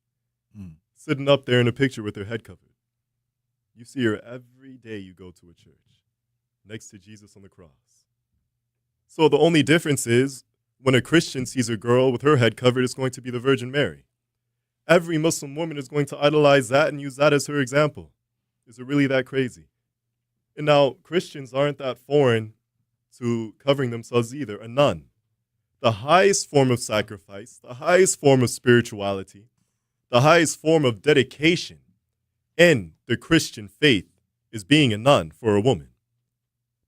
Speaker 1: sitting up there in a picture with her head covered. You see her every day you go to a church, next to Jesus on the cross. So the only difference is when a Christian sees a girl with her head covered, it's going to be the Virgin Mary. Every Muslim woman is going to idolize that and use that as her example. Is it really that crazy? And now, Christians aren't that foreign to covering themselves either, a nun. The highest form of sacrifice, the highest form of spirituality, the highest form of dedication in the Christian faith is being a nun for a woman.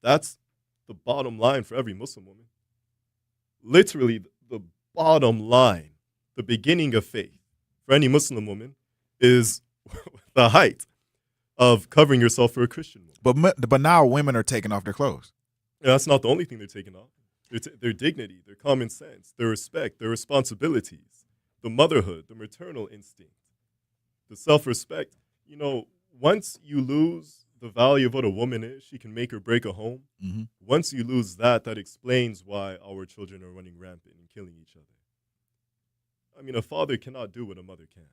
Speaker 1: That's the bottom line for every Muslim woman. Literally, the bottom line, the beginning of faith for any Muslim woman is the height of covering yourself for a Christian woman.
Speaker 10: But now women are taking off their clothes.
Speaker 1: And that's not the only thing they're taking off. Their dignity, their common sense, their respect, their responsibilities, the motherhood, the maternal instinct, the self-respect. Once you lose the value of what a woman is, she can make or break a home.
Speaker 10: Mm-hmm.
Speaker 1: Once you lose that explains why our children are running rampant and killing each other. I mean, a father cannot do what a mother can.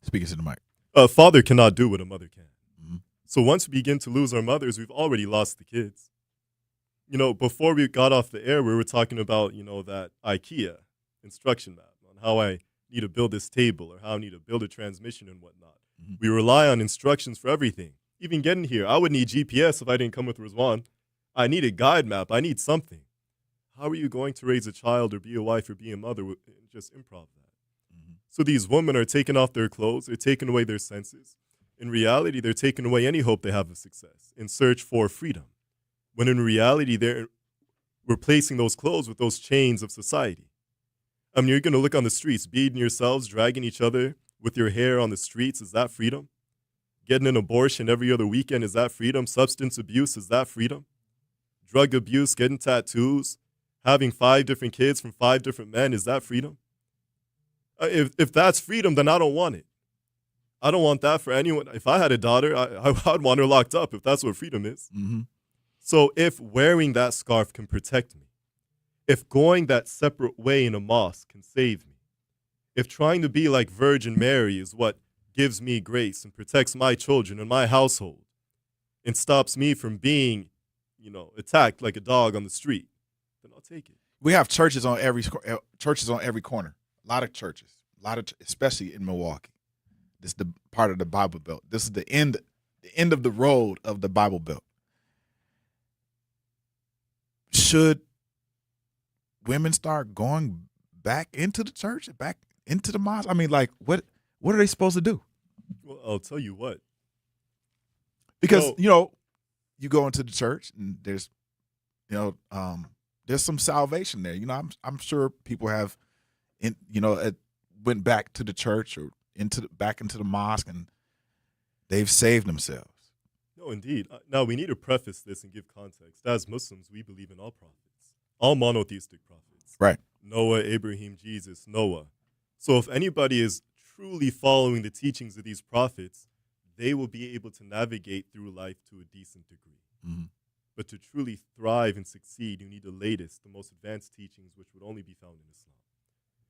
Speaker 10: Speaking to the mic.
Speaker 1: A father cannot do what a mother can.
Speaker 10: Mm-hmm.
Speaker 1: So once we begin to lose our mothers, we've already lost the kids. Before we got off the air, we were talking about, that IKEA instruction map on how I need to build this table or how I need to build a transmission and whatnot. Mm-hmm. We rely on instructions for everything. Even getting here, I would need GPS if I didn't come with Rizwan. I need a guide map. I need something. How are you going to raise a child or be a wife or be a mother and just improv that? Mm-hmm. So these women are taking off their clothes. They're taking away their senses. In reality, they're taking away any hope they have of success in search for freedom. When in reality, they're replacing those clothes with those chains of society. You're going to look on the streets, beating yourselves, dragging each other with your hair on the streets. Is that freedom? Getting an abortion every other weekend, is that freedom? Substance abuse, is that freedom? Drug abuse, getting tattoos, having 5 different kids from 5 different men, is that freedom? If that's freedom, then I don't want it. I don't want that for anyone. If I had a daughter, I'd want her locked up if that's what freedom is.
Speaker 10: Mm-hmm.
Speaker 1: So if wearing that scarf can protect me, if going that separate way in a mosque can save me, if trying to be like Virgin Mary is what gives me grace and protects my children and my household and stops me from being, attacked like a dog on the street, then I'll take it.
Speaker 10: We have churches on every corner. A lot of churches, especially in Milwaukee. This is the part of the Bible Belt. This is the end of the road of the Bible Belt. Should women start going back into the church, back into the mosque? What are they supposed to do?
Speaker 1: Well, I'll tell you what.
Speaker 10: Because, you go into the church and there's some salvation there. I'm sure people have, went back to the church or back into the mosque and they've saved themselves.
Speaker 1: No, indeed. Now, we need to preface this and give context. As Muslims, we believe in all prophets, all monotheistic prophets.
Speaker 10: Right.
Speaker 1: Noah, Abraham, Jesus, Noah. So if anybody is truly following the teachings of these prophets, they will be able to navigate through life to a decent degree.
Speaker 10: Mm-hmm.
Speaker 1: But to truly thrive and succeed, you need the latest, the most advanced teachings, which would only be found in Islam.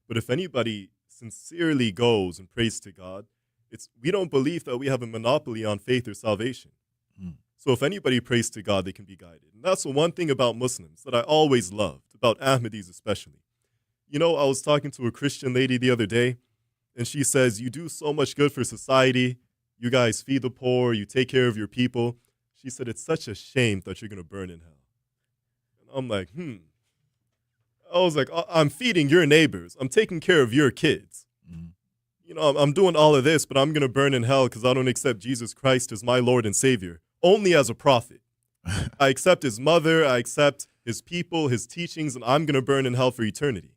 Speaker 1: But if anybody sincerely goes and prays to God, we don't believe that we have a monopoly on faith or salvation.
Speaker 10: Mm.
Speaker 1: So if anybody prays to God, they can be guided. And that's the one thing about Muslims that I always loved, about Ahmadis especially. I was talking to a Christian lady the other day, and she says, you do so much good for society. You guys feed the poor. You take care of your people. She said, it's such a shame that you're going to burn in hell. And I'm like, I was like, I'm feeding your neighbors. I'm taking care of your kids.
Speaker 10: Mm-hmm.
Speaker 1: I'm doing all of this, but I'm going to burn in hell because I don't accept Jesus Christ as my Lord and Savior, only as a prophet. I accept his mother. I accept his people, his teachings, and I'm going to burn in hell for eternity.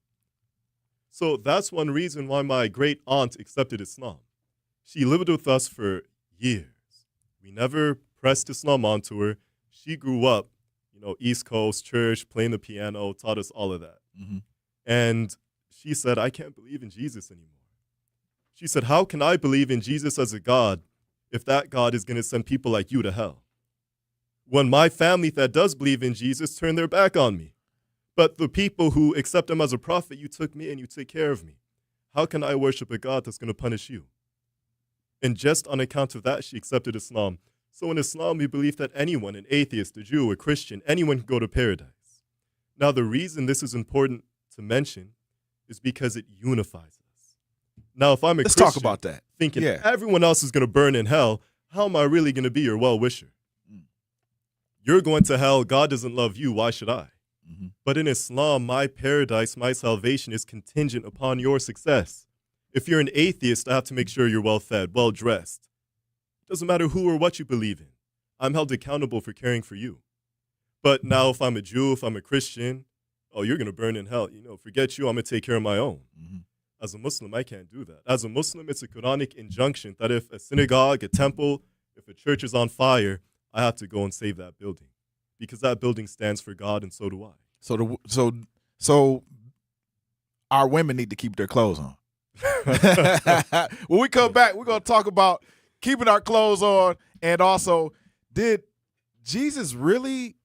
Speaker 1: So that's one reason why my great aunt accepted Islam. She lived with us for years. We never pressed Islam onto her. She grew up, East Coast, church, playing the piano, taught us all of that.
Speaker 10: Mm-hmm.
Speaker 1: And she said, I can't believe in Jesus anymore. She said, how can I believe in Jesus as a God if that God is going to send people like you to hell? When my family that does believe in Jesus turned their back on me. But the people who accept him as a prophet, you took me and you took care of me. How can I worship a God that's going to punish you? And just on account of that, she accepted Islam. So in Islam, we believe that anyone, an atheist, a Jew, a Christian, anyone can go to paradise. Now, the reason this is important to mention is because it unifies us. Now, if I'm a Christian,
Speaker 10: talk about that.
Speaker 1: Thinking everyone else is going to burn in hell, how am I really going to be your well-wisher? You're going to hell. God doesn't love you. Why should I?
Speaker 10: Mm-hmm.
Speaker 1: But in Islam, my paradise, my salvation is contingent upon your success. If you're an atheist, I have to make sure you're well-fed, well-dressed. Doesn't matter who or what you believe in. I'm held accountable for caring for you. But now if I'm a Jew, if I'm a Christian, you're going to burn in hell. Forget you, I'm going to take care of my own.
Speaker 10: Mm-hmm.
Speaker 1: As a Muslim, I can't do that. As a Muslim, it's a Quranic injunction that if a synagogue, a temple, if a church is on fire, I have to go and save that building. Because that building stands for God, and so do I.
Speaker 10: So our women need to keep their clothes on. When we come back, we're going to talk about keeping our clothes on, and also, did Jesus really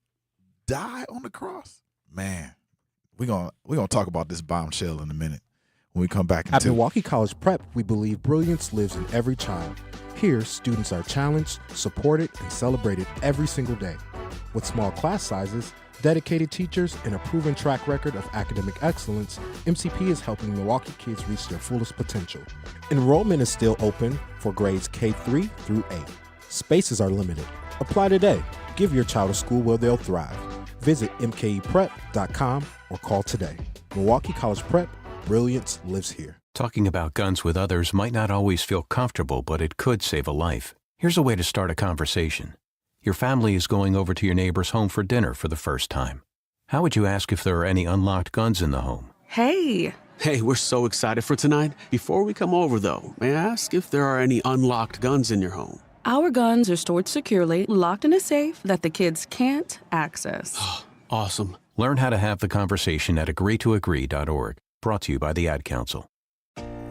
Speaker 10: die on the cross? Man, we're gonna talk about this bombshell in a minute when we come back.
Speaker 8: At Milwaukee College Prep, we believe brilliance lives in every child. Here, students are challenged, supported, and celebrated every single day. With small class sizes, dedicated teachers, and a proven track record of academic excellence, MCP is helping Milwaukee kids reach their fullest potential. Enrollment is still open for grades K-3 through 8. Spaces are limited. Apply today. Give your child a school where they'll thrive. Visit mkeprep.com or call today. Milwaukee College Prep, brilliance lives here.
Speaker 2: Talking about guns with others might not always feel comfortable, but it could save a life. Here's a way to start a conversation. Your family is going over to your neighbor's home for dinner for the first time. How would you ask if there are any unlocked guns in the home?
Speaker 9: Hey, we're so excited for tonight. Before we come over, though, may I ask if there are any unlocked guns in your home?
Speaker 11: Our guns are stored securely, locked in a safe that the kids can't access.
Speaker 9: Awesome.
Speaker 2: Learn how to have the conversation at agreetoagree.org. Brought to you by the Ad Council.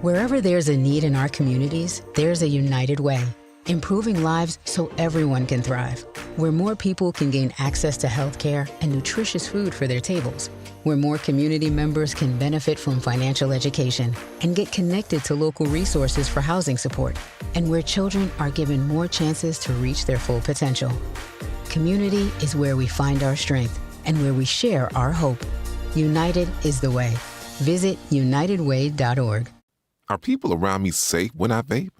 Speaker 12: Wherever there's a need in our communities, there's a United Way. Improving lives so everyone can thrive. Where more people can gain access to health care and nutritious food for their tables. Where more community members can benefit from financial education and get connected to local resources for housing support. And where children are given more chances to reach their full potential. Community is where we find our strength and where we share our hope. United is the way. Visit unitedway.org.
Speaker 13: Are people around me safe when I vape?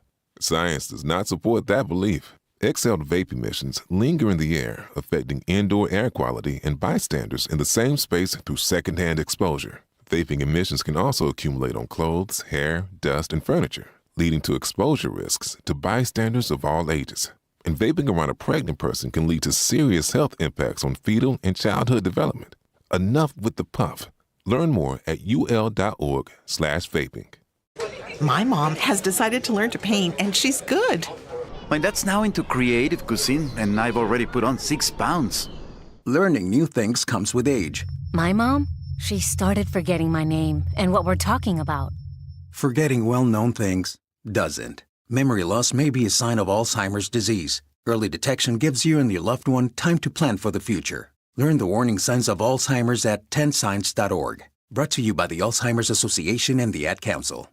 Speaker 13: Science does not support that belief. Exhaled vape emissions linger in the air, affecting indoor air quality and bystanders in the same space through secondhand exposure. Vaping emissions can also accumulate on clothes, hair, dust, and furniture, leading to exposure risks to bystanders of all ages. And vaping around a pregnant person can lead to serious health impacts on fetal and childhood development. Enough with the puff. Learn more at ul.org/vaping.
Speaker 14: My mom has decided to learn to paint, and she's good.
Speaker 15: My dad's now into creative cuisine, and I've already put on 6 pounds.
Speaker 16: Learning new things comes with age.
Speaker 17: My mom, she started forgetting my name and what we're talking about.
Speaker 16: Forgetting well-known things doesn't. Memory loss may be a sign of Alzheimer's disease. Early detection gives you and your loved one time to plan for the future. Learn the warning signs of Alzheimer's at 10signs.org. Brought to you by the Alzheimer's Association and the Ad Council.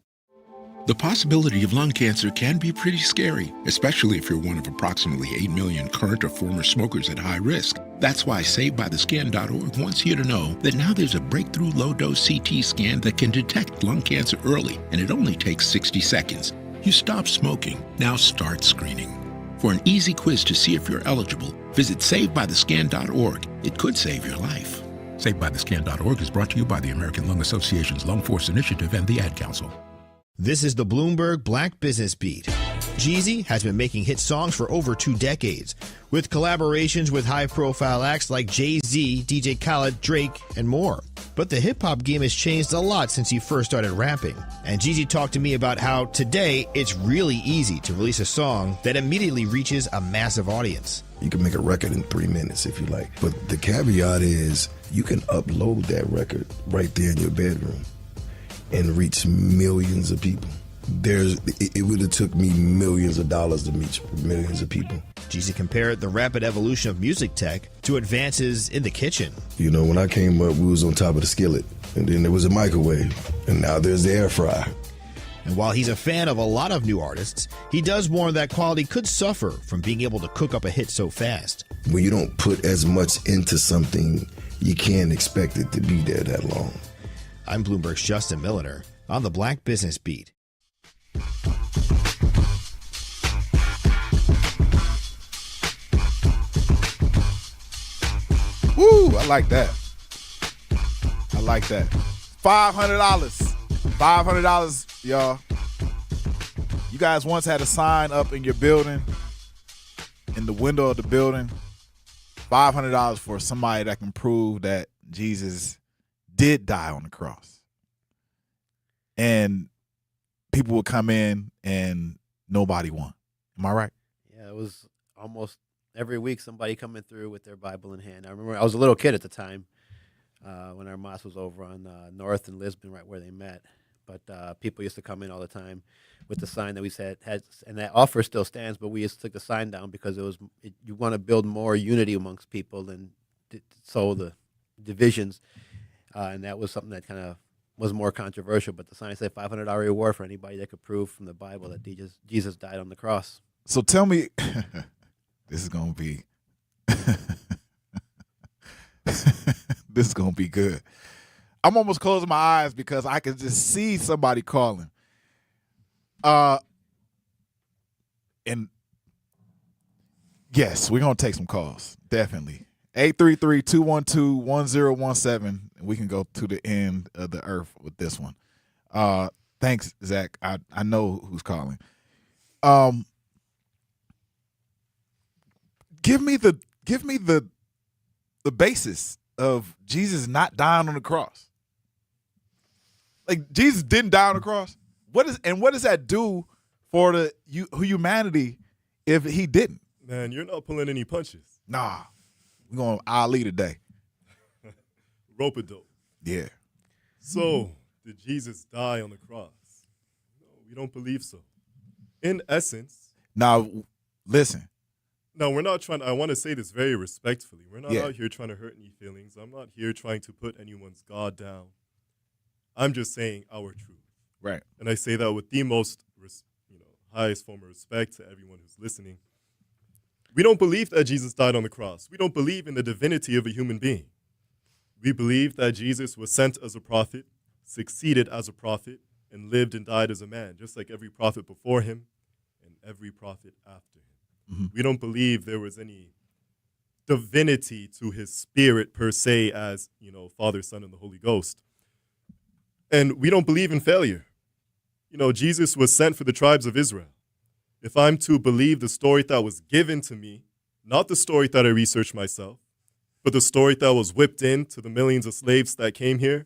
Speaker 18: The possibility of lung cancer can be pretty scary, especially if you're one of approximately 8 million current or former smokers at high risk. That's why SaveByTheScan.org wants you to know that now there's a breakthrough low-dose CT scan that can detect lung cancer early, and it only takes 60 seconds. You stop smoking, now start screening. For an easy quiz to see if you're eligible, visit SaveByTheScan.org. It could save your life. SaveByTheScan.org is brought to you by the American Lung Association's Lung Force Initiative and the Ad Council.
Speaker 19: This is the Bloomberg Black Business Beat. Jeezy has been making hit songs for over 2 decades, with collaborations with high-profile acts like Jay-Z, DJ Khaled, Drake, and more. But the hip-hop game has changed a lot since he first started rapping. And Jeezy talked to me about how today it's really easy to release a song that immediately reaches a massive audience.
Speaker 21: You can make a record in 3 minutes if you like. But the caveat is you can upload that record right there in your bedroom and reach millions of people. It would have took me millions of dollars to reach millions of people.
Speaker 19: Jeezy compared the rapid evolution of music tech to advances in the kitchen.
Speaker 21: You know, when I came up, we was on top of the skillet, and then there was a microwave, and now there's the air fryer.
Speaker 19: And while he's a fan of a lot of new artists, he does warn that quality could suffer from being able to cook up a hit so fast.
Speaker 21: When you don't put as much into something, you can't expect it to be there that long.
Speaker 19: I'm Bloomberg's Justin Milliner on the Black Business Beat.
Speaker 10: Woo, I like that. I like that. $500. $500, y'all. You guys once had a sign up in your building, in the window of the building, $500 for somebody that can prove that Jesus did die on the cross. And people would come in and nobody won. Am I right?
Speaker 24: Yeah, it was almost every week somebody coming through with their Bible in hand. I remember I was a little kid at the time when our mosque was over on North in Lisbon, right where they met. But people used to come in all the time with the sign that we said had, and that offer still stands, but we just took the sign down because you want to build more unity amongst people and sow the divisions. And that was something that kind of was more controversial. But the sign said $500 reward for anybody that could prove from the Bible that Jesus died on the cross.
Speaker 10: So tell me, this is going to be, This is gonna be good. I'm almost closing my eyes because I can just see somebody calling. And yes, we're gonna take some calls. Definitely. 833-212-1017. We can go to the end of the earth with this one. Thanks, Zach. I know who's calling. Give me the basis of Jesus not dying on the cross. Like, Jesus didn't die on the cross. What does that do for the humanity if he didn't?
Speaker 1: Man, you're not pulling any punches.
Speaker 10: Nah, we're going Ali today.
Speaker 1: Rope-a-dope.
Speaker 10: Yeah.
Speaker 1: So, did Jesus die on the cross? No, we don't believe so. In essence.
Speaker 10: Now, listen.
Speaker 1: No, we're not trying. I want to say this very respectfully. We're not out here trying to hurt any feelings. I'm not here trying to put anyone's God down. I'm just saying our truth.
Speaker 10: Right.
Speaker 1: And I say that with the most, highest form of respect to everyone who's listening. We don't believe that Jesus died on the cross. We don't believe in the divinity of a human being. We believe that Jesus was sent as a prophet, succeeded as a prophet, and lived and died as a man, just like every prophet before him and every prophet after him. Mm-hmm. We don't believe there was any divinity to his spirit per se as, Father, Son, and the Holy Ghost. And we don't believe in failure. Jesus was sent for the tribes of Israel. If I'm to believe the story that was given to me, not the story that I researched myself, but the story that was whipped into the millions of slaves that came here,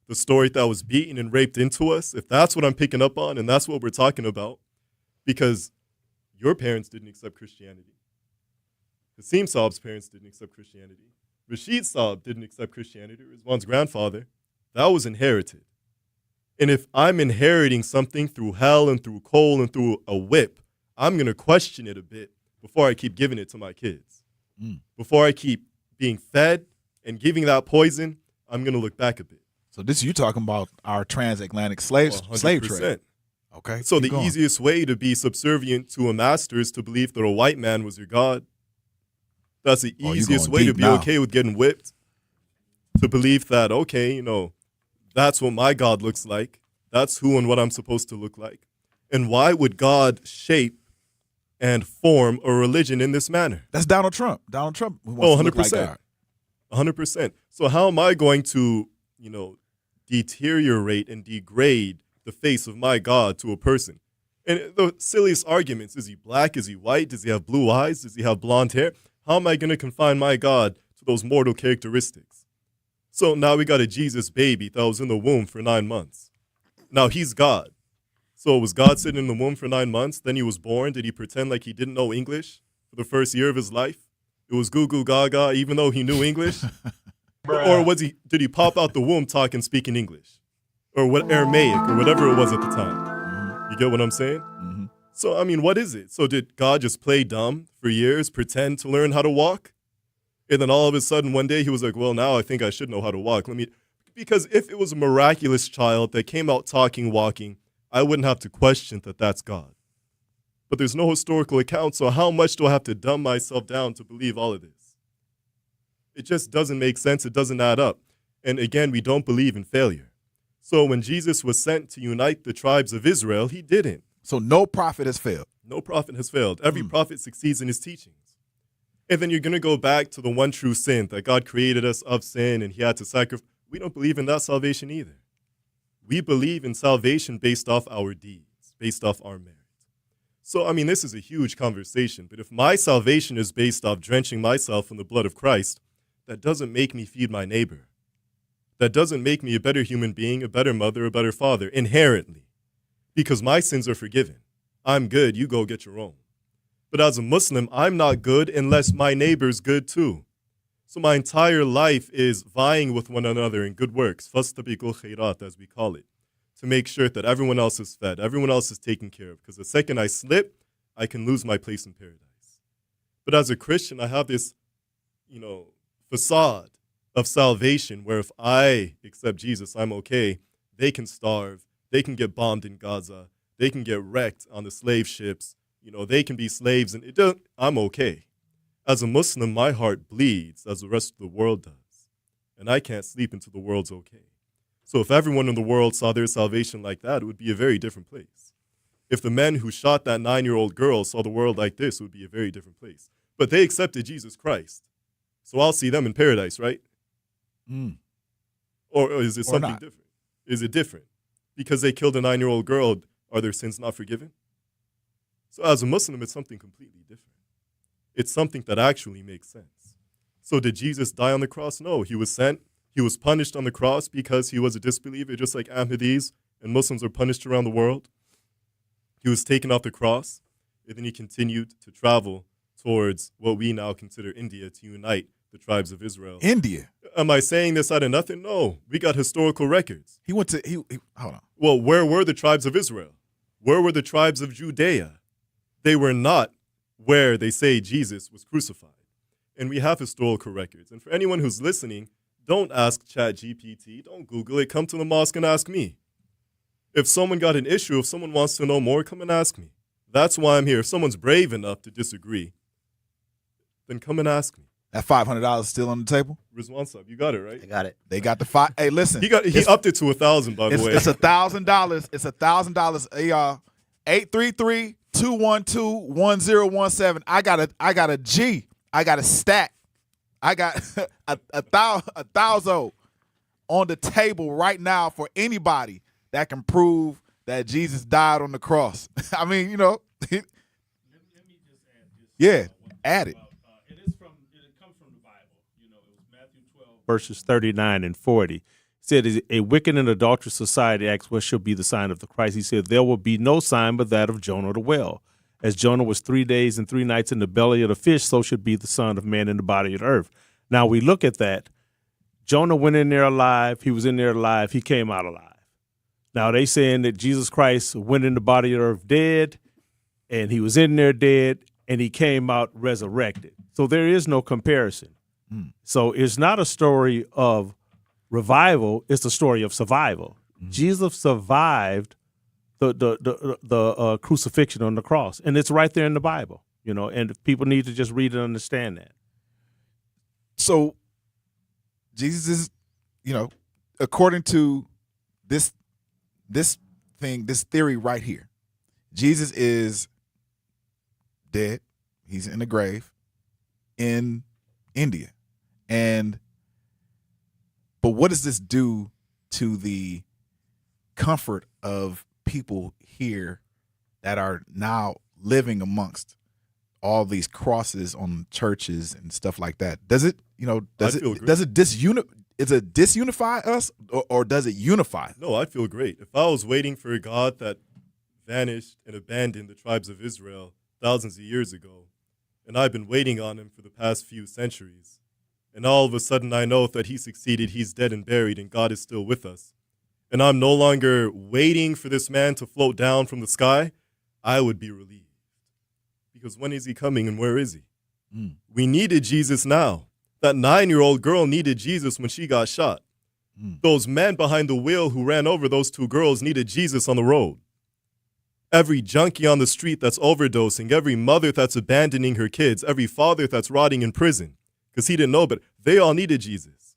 Speaker 1: the story that was beaten and raped into us, if that's what I'm picking up on and that's what we're talking about, because your parents didn't accept Christianity. Hasim Saab's parents didn't accept Christianity. Rashid Saab didn't accept Christianity. Rizwan's grandfather. That was inherited. And if I'm inheriting something through hell and through coal and through a whip, I'm going to question it a bit before I keep giving it to my kids. Before I keep being fed and giving that poison, I'm going to look back a bit.
Speaker 10: So this you talking about our transatlantic slave trade. Okay.
Speaker 1: So the easiest way to be subservient to a master is to believe that a white man was your God. That's the easiest way to be okay with getting whipped. To believe that, okay, that's what my God looks like. That's who and what I'm supposed to look like. And why would God shape and form a religion in this manner?
Speaker 10: That's Donald Trump. Donald Trump wants to look like God.
Speaker 1: 100%. So how am I going to, deteriorate and degrade the face of my God to a person? And the silliest arguments, is he black? Is he white? Does he have blue eyes? Does he have blonde hair? How am I going to confine my God to those mortal characteristics? So now we got a Jesus baby that was in the womb for 9 months. Now he's God. So was God sitting in the womb for 9 months? Then he was born. Did he pretend like he didn't know English for the first year of his life? It was goo goo gaga even though he knew English? Or did he pop out the womb talking, speaking English? Or what, Aramaic or whatever it was at the time? You get what I'm saying?
Speaker 10: Mm-hmm.
Speaker 1: So, what is it? So did God just play dumb for years, pretend to learn how to walk? And then all of a sudden, one day, he was like, well, now I think I should know how to walk. Because if it was a miraculous child that came out talking, walking, I wouldn't have to question that that's God. But there's no historical account, so how much do I have to dumb myself down to believe all of this? It just doesn't make sense. It doesn't add up. And again, we don't believe in failure. So when Jesus was sent to unite the tribes of Israel, he didn't.
Speaker 10: So no prophet has failed.
Speaker 1: No prophet has failed. Every prophet succeeds in his teachings. And then you're going to go back to the one true sin, that God created us of sin and he had to sacrifice. We don't believe in that salvation either. We believe in salvation based off our deeds, based off our merit. So, this is a huge conversation, but if my salvation is based off drenching myself in the blood of Christ, that doesn't make me feed my neighbor. That doesn't make me a better human being, a better mother, a better father, inherently, because my sins are forgiven. I'm good, you go get your own. But as a Muslim, I'm not good unless my neighbor's good too. So my entire life is vying with one another in good works, fastabiqul khairat, as we call it, to make sure that everyone else is fed, everyone else is taken care of. Because the second I slip, I can lose my place in paradise. But as a Christian, I have this, facade of salvation where if I accept Jesus, I'm okay. They can starve. They can get bombed in Gaza. They can get wrecked on the slave ships. They can be slaves, and I'm okay. As a Muslim, my heart bleeds as the rest of the world does. and I can't sleep until the world's okay. So if everyone in the world saw their salvation like that, it would be a very different place. If the men who shot that 9-year-old girl saw the world like this, it would be a very different place. But they accepted Jesus Christ. So I'll see them in paradise, right? Or is it something different? Is it different? Because they killed a 9-year-old girl, are their sins not forgiven? So as a Muslim, it's something completely different. It's something that actually makes sense. So did Jesus die on the cross? No, he was sent. He was punished on the cross because he was a disbeliever, just like Ahmadis and Muslims are punished around the world. He was taken off the cross, and then he continued to travel towards what we now consider India to unite the tribes of Israel.
Speaker 10: India?
Speaker 1: Am I saying this out of nothing? No. We got historical records.
Speaker 10: He hold on.
Speaker 1: Well, where were the tribes of Israel? Where were the tribes of Judea? They were not where they say Jesus was crucified. And we have historical records. And for anyone who's listening, don't ask ChatGPT. Don't Google it. Come to the mosque and ask me. If someone got an issue, if someone wants to know more, come and ask me. That's why I'm here. If someone's brave enough to disagree, then come and ask me.
Speaker 10: That $500 still on the table?
Speaker 1: Rizwan Sab, you got it, right?
Speaker 24: I got it.
Speaker 10: They got the five. Hey, listen.
Speaker 1: He upped it to $1,000, by the way.
Speaker 10: It's $1,000. It's $1,000. Hey, y'all. 833-212-1017. I got a G. I got a stat. I got a thousand on the table right now for anybody that can prove that Jesus died on the cross. I mean, you know.
Speaker 3: Let me just add this.
Speaker 10: Yeah, add it.
Speaker 3: It comes from the Bible. You know, it was Matthew 12, verses 39 and 40. It said, a wicked and adulterous society asks, what shall be the sign of the Christ? He said, there will be no sign but that of Jonah the whale. As Jonah was 3 days and 3 nights in the belly of the fish, so should be the Son of Man in the body of the earth. Now we look at that. Jonah went in there alive. He was in there alive. He came out alive. Now they saying that Jesus Christ went in the body of the earth dead, and he was in there dead, and he came out resurrected. So there is no comparison. So it's not a story of revival. It's a story of survival. Jesus survived the crucifixion on the cross, and it's right there in the Bible. You know, and people need to just read and understand that.
Speaker 10: So Jesus is, you know, according to this theory right here, Jesus is dead. He's in the grave in India. But what does this do to the comfort of people here that are now living amongst all these crosses on churches and stuff like that? Does it, you know, does it disunify us or does it unify?
Speaker 1: No, I'd feel great. If I was waiting for a God that vanished and abandoned the tribes of Israel thousands of years ago, and I've been waiting on him for the past few centuries, and all of a sudden I know that he succeeded, he's dead and buried, and God is still with us, and I'm no longer waiting for this man to float down from the sky, I would be relieved. Because when is he coming and where is he? We needed Jesus now. That 9-year-old girl needed Jesus when she got shot. Those men behind the wheel who ran over those 2 girls needed Jesus on the road. Every junkie on the street that's overdosing, every mother that's abandoning her kids, every father that's rotting in prison because he didn't know, but they all needed Jesus.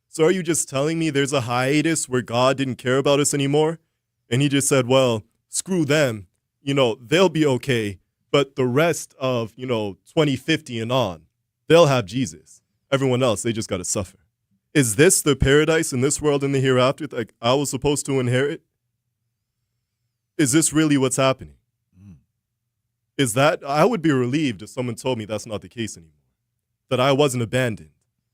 Speaker 1: So are you just telling me there's a hiatus where God didn't care about us anymore? And he just said, well, screw them. You know, they'll be okay. But the rest of, 2050 and on, they'll have Jesus. Everyone else, they just got to suffer. Is this the paradise in this world and the hereafter that I was supposed to inherit? Is this really what's happening? Is that, I would be relieved if someone told me that's not the case anymore. That I wasn't abandoned,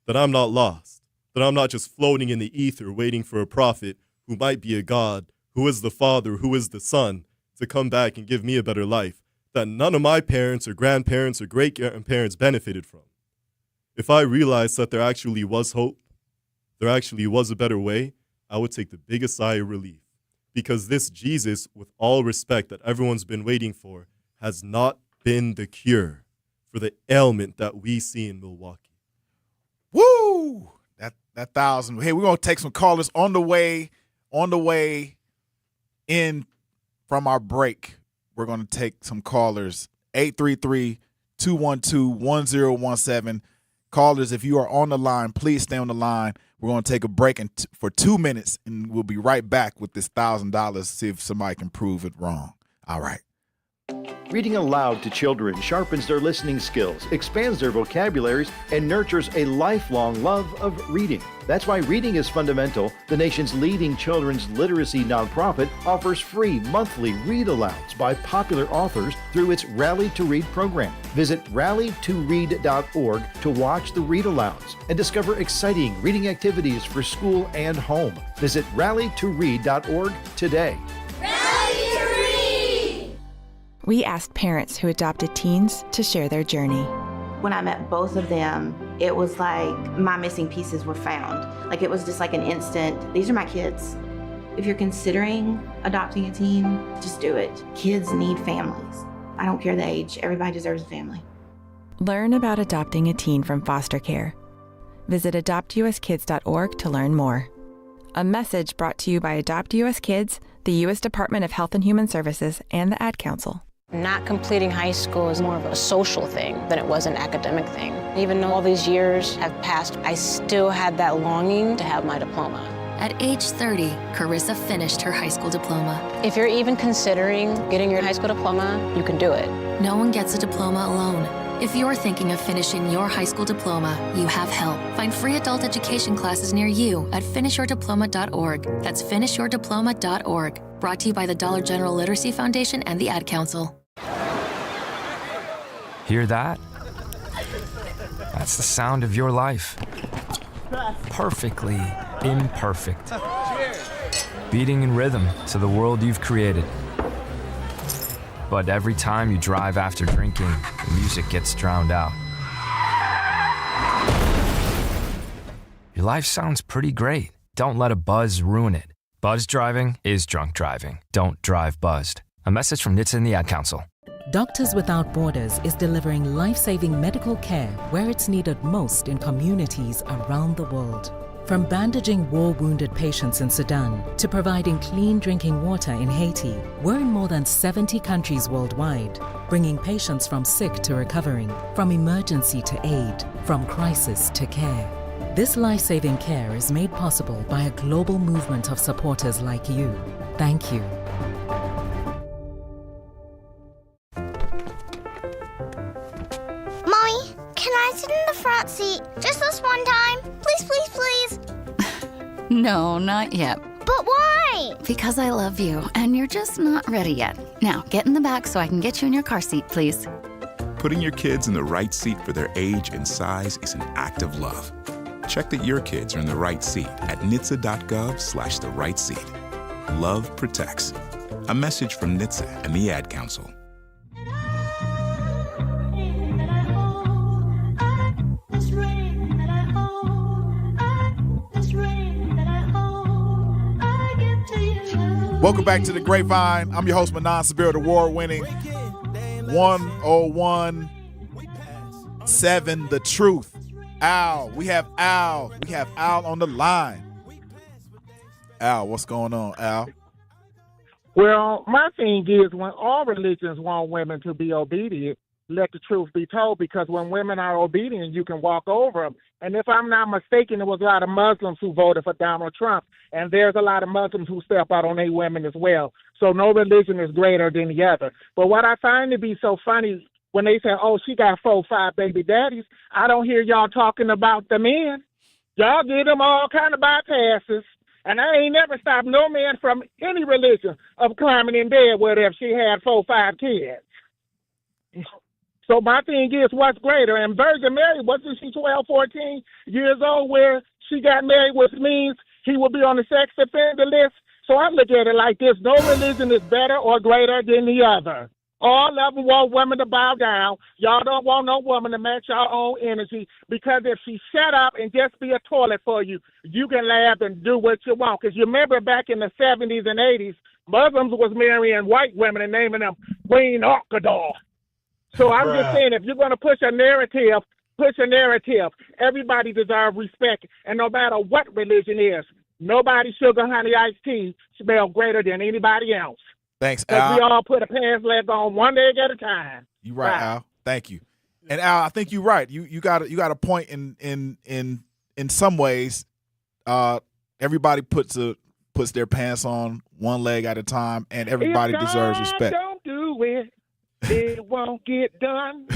Speaker 1: that I'm not lost, that I'm not just floating in the ether waiting for a prophet who might be a God, who is the Father, who is the Son, to come back and give me a better life that none of my parents or grandparents or great-grandparents benefited from. If I realized that there actually was hope, there actually was a better way, I would take the biggest sigh of relief. Because this Jesus, with all respect that everyone's been waiting for, has not been the cure for the ailment that we see in Milwaukee.
Speaker 10: Woo! That 1,000. Hey, we're gonna take some callers on the way in from our break. We're gonna take some callers. 833-212-1017. Callers, if you are on the line, please stay on the line. We're going to take a break for 2 minutes, and we'll be right back with this $1,000, see if somebody can prove it wrong. All right.
Speaker 4: Reading aloud to children sharpens their listening skills, expands their vocabularies, and nurtures a lifelong love of reading. That's why Reading is Fundamental, the nation's leading children's literacy nonprofit, offers free monthly read-alouds by popular authors through its Rally to Read program. Visit rallytoread.org to watch the read-alouds and discover exciting reading activities for school and home. Visit rallytoread.org today.
Speaker 5: We asked parents who adopted teens to share their journey.
Speaker 6: When I met both of them, it was like my missing pieces were found. Like it was just like an instant, these are my kids. If you're considering adopting a teen, just do it. Kids need families. I don't care the age, everybody deserves a family.
Speaker 5: Learn about adopting a teen from foster care. Visit adoptuskids.org to learn more. A message brought to you by Adopt US Kids, the U.S. Department of Health and Human Services, and the Ad Council.
Speaker 20: Not completing high school is more of a social thing than it was an academic thing. Even though all these years have passed, I still had that longing to have my diploma.
Speaker 22: At age 30, Carissa finished her high school diploma.
Speaker 20: If you're even considering getting your high school diploma, you can do it.
Speaker 22: No one gets a diploma alone. If you're thinking of finishing your high school diploma, you have help. Find free adult education classes near you at finishyourdiploma.org. That's finishyourdiploma.org. Brought to you by the Dollar General Literacy Foundation and the Ad Council.
Speaker 23: Hear that? That's the sound of your life. Perfectly imperfect. Beating in rhythm to the world you've created. But every time you drive after drinking, the music gets drowned out. Your life sounds pretty great. Don't let a buzz ruin it. Buzz driving is drunk driving. Don't drive buzzed. A message from NHTSA and the Ad Council.
Speaker 25: Doctors Without Borders is delivering life-saving medical care where it's needed most in communities around the world. From bandaging war-wounded patients in Sudan to providing clean drinking water in Haiti, we're in more than 70 countries worldwide, bringing patients from sick to recovering, from emergency to aid, from crisis to care. This life-saving care is made possible by a global movement of supporters like you. Thank you.
Speaker 26: Mommy, can I sit in the front seat just this one time? Please, please, please.
Speaker 27: No, not yet.
Speaker 26: But why?
Speaker 27: Because I love you, and you're just not ready yet. Now, get in the back so I can get you in your car seat, please.
Speaker 28: Putting your kids in the right seat for their age and size is an act of love. Check that your kids are in the right seat at nhtsa.gov/the right seat. Love protects. A message from NHTSA and the Ad Council.
Speaker 10: Welcome back to the Grapevine. I'm your host, Manan Sabir, the award-winning 1017 The Truth. Al. We have Al on the line. Al, what's going on, Al?
Speaker 29: Well, my thing is when all religions want women to be obedient, let the truth be told, because when women are obedient, you can walk over them. And if I'm not mistaken, there was a lot of Muslims who voted for Donald Trump, and there's a lot of Muslims who step out on their women as well. So no religion is greater than the other. But what I find to be so funny, when they say, oh, she got 4, 5 baby daddies, I don't hear y'all talking about the men. Y'all give them all kind of bypasses. And I ain't never stopped no man from any religion of climbing in bed with her if she had 4, 5 kids. So my thing is, what's greater? And Virgin Mary, wasn't she 12, 14 years old where she got married, which means he will be on the sex offender list? So I look at it like this. No religion is better or greater than the other. All of them want women to bow down. Y'all don't want no woman to match your own energy, because if she shut up and just be a toilet for you, you can laugh and do what you want. Because you remember back in the 70s and 80s, Muslims was marrying white women and naming them Queen Orchidor. So I'm just saying, if you're going to push a narrative. Everybody deserves respect. And no matter what religion is, nobody sugar, honey, iced tea smell greater than anybody else.
Speaker 10: Thanks,
Speaker 29: Al.
Speaker 10: Al.
Speaker 29: We all put a pants leg on one leg at a time.
Speaker 10: You right, Al. Thank you. And Al, I think you're right. You got a point in some ways. Everybody puts their pants on one leg at a time, and everybody deserves respect.
Speaker 29: Don't do it, it won't get done.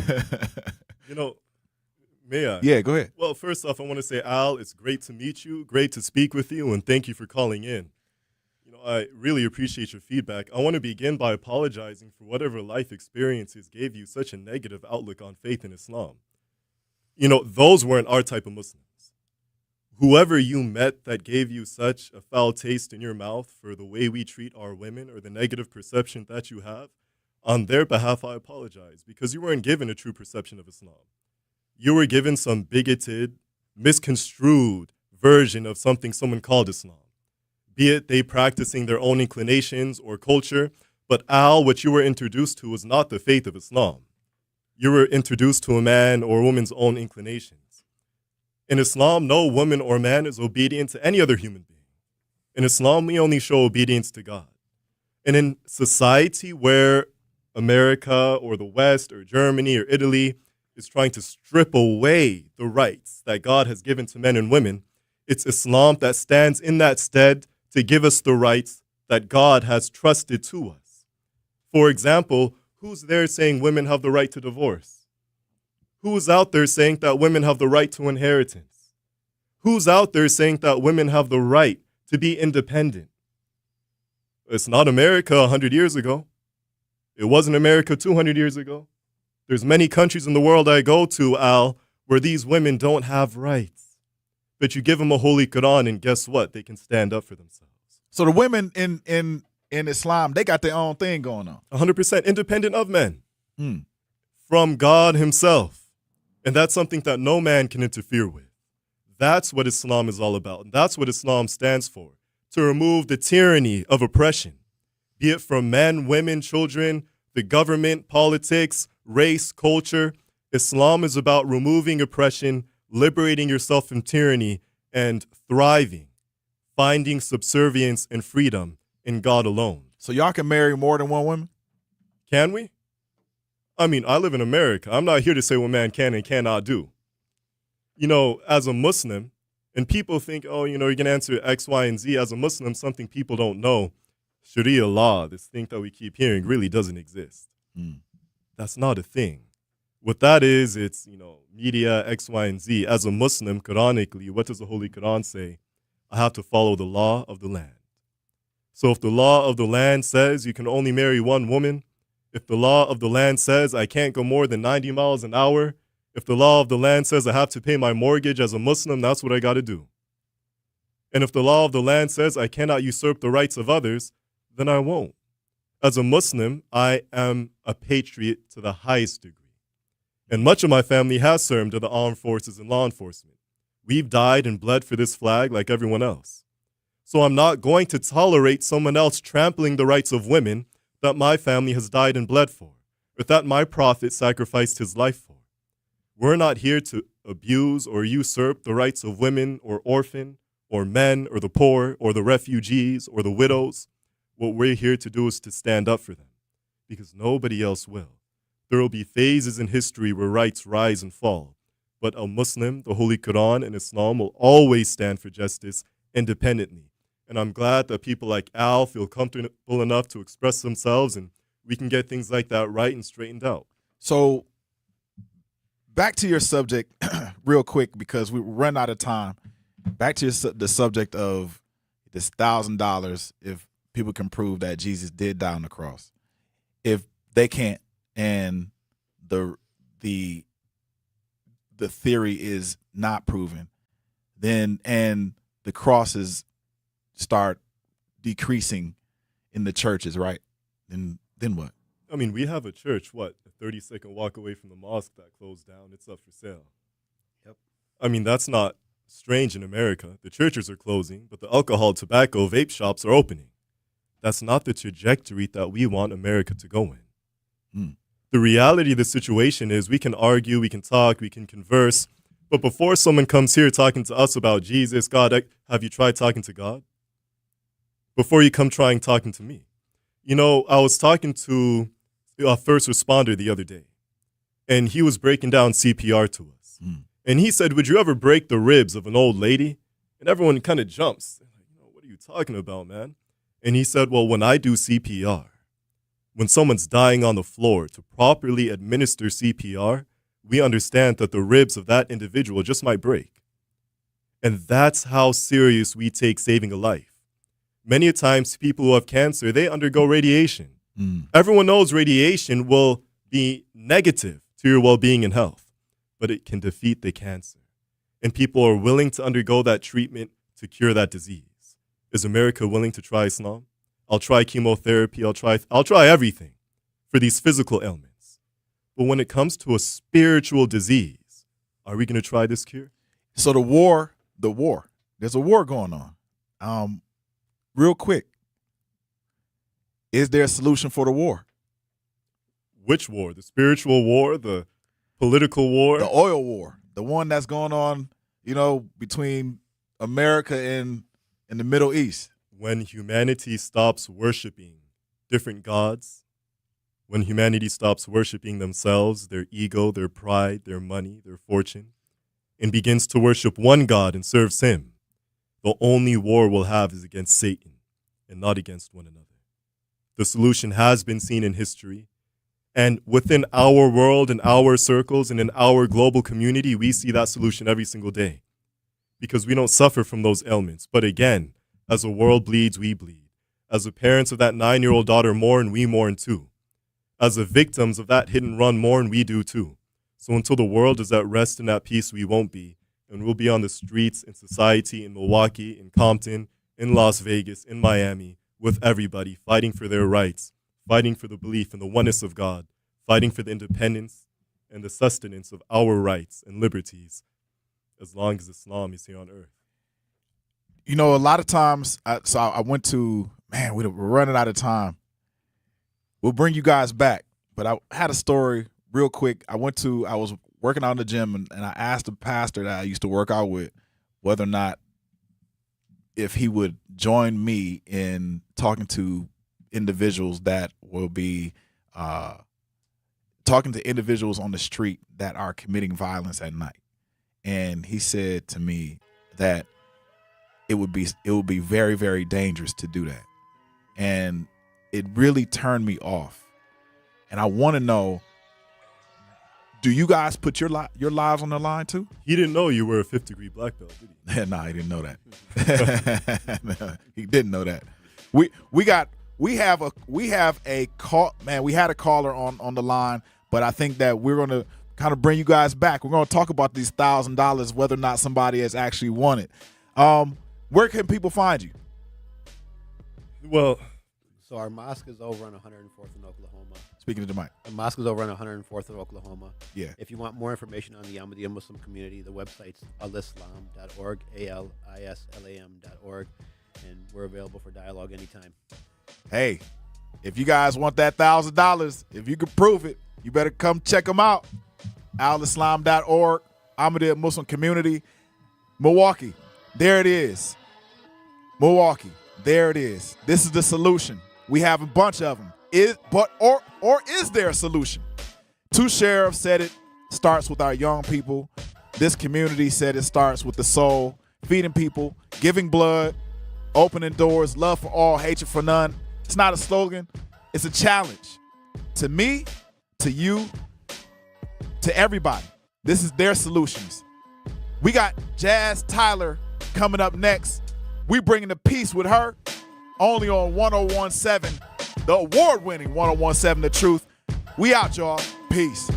Speaker 1: May I?
Speaker 10: Yeah, go ahead.
Speaker 1: Well, first off, I want to say, Al, it's great to meet you, great to speak with you, and thank you for calling in. I really appreciate your feedback. I want to begin by apologizing for whatever life experiences gave you such a negative outlook on faith in Islam. Those weren't our type of Muslims. Whoever you met that gave you such a foul taste in your mouth for the way we treat our women or the negative perception that you have, on their behalf, I apologize, because you weren't given a true perception of Islam. You were given some bigoted, misconstrued version of something someone called Islam. Be it they practicing their own inclinations or culture, but Al, what you were introduced to was not the faith of Islam. You were introduced to a man or a woman's own inclinations. In Islam, no woman or man is obedient to any other human being. In Islam, we only show obedience to God. And in society where America or the West or Germany or Italy is trying to strip away the rights that God has given to men and women, it's Islam that stands in that stead to give us the rights that God has trusted to us. For example, who's there saying women have the right to divorce? Who's out there saying that women have the right to inheritance? Who's out there saying that women have the right to be independent? It's not America 100 years ago. It wasn't America 200 years ago. There's many countries in the world I go to, Al, where these women don't have rights. But you give them a holy Quran, and guess what? They can stand up for themselves.
Speaker 10: So the women in Islam, they got their own thing going on.
Speaker 1: 100% independent of men. From God himself. And that's something that no man can interfere with. That's what Islam is all about. And that's what Islam stands for. To remove the tyranny of oppression. Be it from men, women, children, the government, politics, race, culture. Islam is about removing oppression, liberating yourself from tyranny, and thriving, finding subservience and freedom in God alone.
Speaker 10: So y'all can marry more than one woman?
Speaker 1: Can we? I mean, I live in America. I'm not here to say what man can and cannot do. As a Muslim, and people think, you're going to answer X, Y, and Z. As a Muslim, something people don't know, Sharia law, this thing that we keep hearing, really doesn't exist. That's not a thing. What that is, it's, media, X, Y, and Z. As a Muslim, Quranically, what does the Holy Quran say? I have to follow the law of the land. So if the law of the land says you can only marry one woman, if the law of the land says I can't go more than 90 miles an hour, if the law of the land says I have to pay my mortgage as a Muslim, that's what I got to do. And if the law of the land says I cannot usurp the rights of others, then I won't. As a Muslim, I am a patriot to the highest degree. And much of my family has served in the armed forces and law enforcement. We've died and bled for this flag like everyone else. So I'm not going to tolerate someone else trampling the rights of women that my family has died and bled for, or that my prophet sacrificed his life for. We're not here to abuse or usurp the rights of women or orphan or men or the poor or the refugees or the widows. What we're here to do is to stand up for them, because nobody else will. There will be phases in history where rights rise and fall, but a Muslim, the Holy Quran, and Islam will always stand for justice independently. And I'm glad that people like Al feel comfortable enough to express themselves, and we can get things like that right and straightened out.
Speaker 10: So back to your subject real quick, because we run out of time. Back to the subject of this $1,000 if people can prove that Jesus did die on the cross. If they can't, and the theory is not proven, then and the crosses start decreasing in the churches, right? Then what?
Speaker 1: I mean, we have a church, a 30-second walk away from the mosque that closed down. It's up for sale.
Speaker 24: Yep.
Speaker 1: I mean, that's not strange in America. The churches are closing, but the alcohol, tobacco, vape shops are opening. That's not the trajectory that we want America to go in. The reality of the situation is we can argue, we can talk, we can converse, but before someone comes here talking to us about Jesus, God, have you tried talking to God? Before you come trying talking to me. I was talking to a first responder the other day, and he was breaking down CPR to us. And he said, would you ever break the ribs of an old lady? And everyone kind of jumps. They're like, what are you talking about, man? And he said, well, when I do CPR, when someone's dying on the floor, to properly administer CPR, we understand that the ribs of that individual just might break. And that's how serious we take saving a life. Many a times, people who have cancer, they undergo radiation. Everyone knows radiation will be negative to your well-being and health, but it can defeat the cancer. And people are willing to undergo that treatment to cure that disease. Is America willing to try Islam? I'll try chemotherapy, I'll try everything for these physical ailments. But when it comes to a spiritual disease, are we going to try this cure?
Speaker 10: So the war, there's a war going on. Real quick, is there a solution for the war?
Speaker 1: Which war? The spiritual war, the political war?
Speaker 10: The oil war, the one that's going on, between America and the Middle East.
Speaker 1: When humanity stops worshiping different gods, when humanity stops worshiping themselves, their ego, their pride, their money, their fortune, and begins to worship one God and serves him, the only war we'll have is against Satan and not against one another. The solution has been seen in history, and within our world and our circles and in our global community, we see that solution every single day because we don't suffer from those ailments. But again, as the world bleeds, we bleed. As the parents of that 9-year-old daughter mourn, we mourn too. As the victims of that hit and run mourn, we do too. So until the world is at rest and at peace, we won't be. And we'll be on the streets in society, in Milwaukee, in Compton, in Las Vegas, in Miami, with everybody, fighting for their rights, fighting for the belief in the oneness of God, fighting for the independence and the sustenance of our rights and liberties, as long as Islam is here on earth.
Speaker 10: A lot of times, I went to, we're running out of time. We'll bring you guys back. But I had a story real quick. I was working out in the gym, and I asked the pastor that I used to work out with whether or not if he would join me in talking to individuals that will be talking to individuals on the street that are committing violence at night. And he said to me that it would be very, very dangerous to do that. And it really turned me off. And I want to know, do you guys put your lives on the line too?
Speaker 1: He didn't know you were a 5th-degree black belt, did he?
Speaker 10: No, he didn't know that. No, he didn't know that. We have a call, man. We had a caller on the line, but I think that we're going to kind of bring you guys back. We're going to talk about these $1,000, whether or not somebody has actually won it. Where can people find you?
Speaker 1: Well,
Speaker 24: so our mosque is over on 104th in Oklahoma.
Speaker 10: Speaking to the mic.
Speaker 24: The mosque is over on 104th in Oklahoma.
Speaker 10: Yeah.
Speaker 24: If you want more information on the Ahmadiyya Muslim community, the website's alislam.org, ALISLAM.org, and we're available for dialogue anytime.
Speaker 10: Hey, if you guys want that $1,000, if you can prove it, you better come check them out. alislam.org, Ahmadiyya Muslim community, Milwaukee. There it is. Milwaukee. There it is. This is the solution. We have a bunch of them. Is there a solution? Two Sheriffs said it starts with our young people. This community said it starts with the soul, feeding people, giving blood, opening doors, love for all, hatred for none. It's not a slogan. It's a challenge. To me, to you, to everybody. This is their solutions. We got Jazz Tyler coming up next. We bringing the peace with her only on 101.7, the award-winning 101.7 The Truth. We out, y'all. Peace.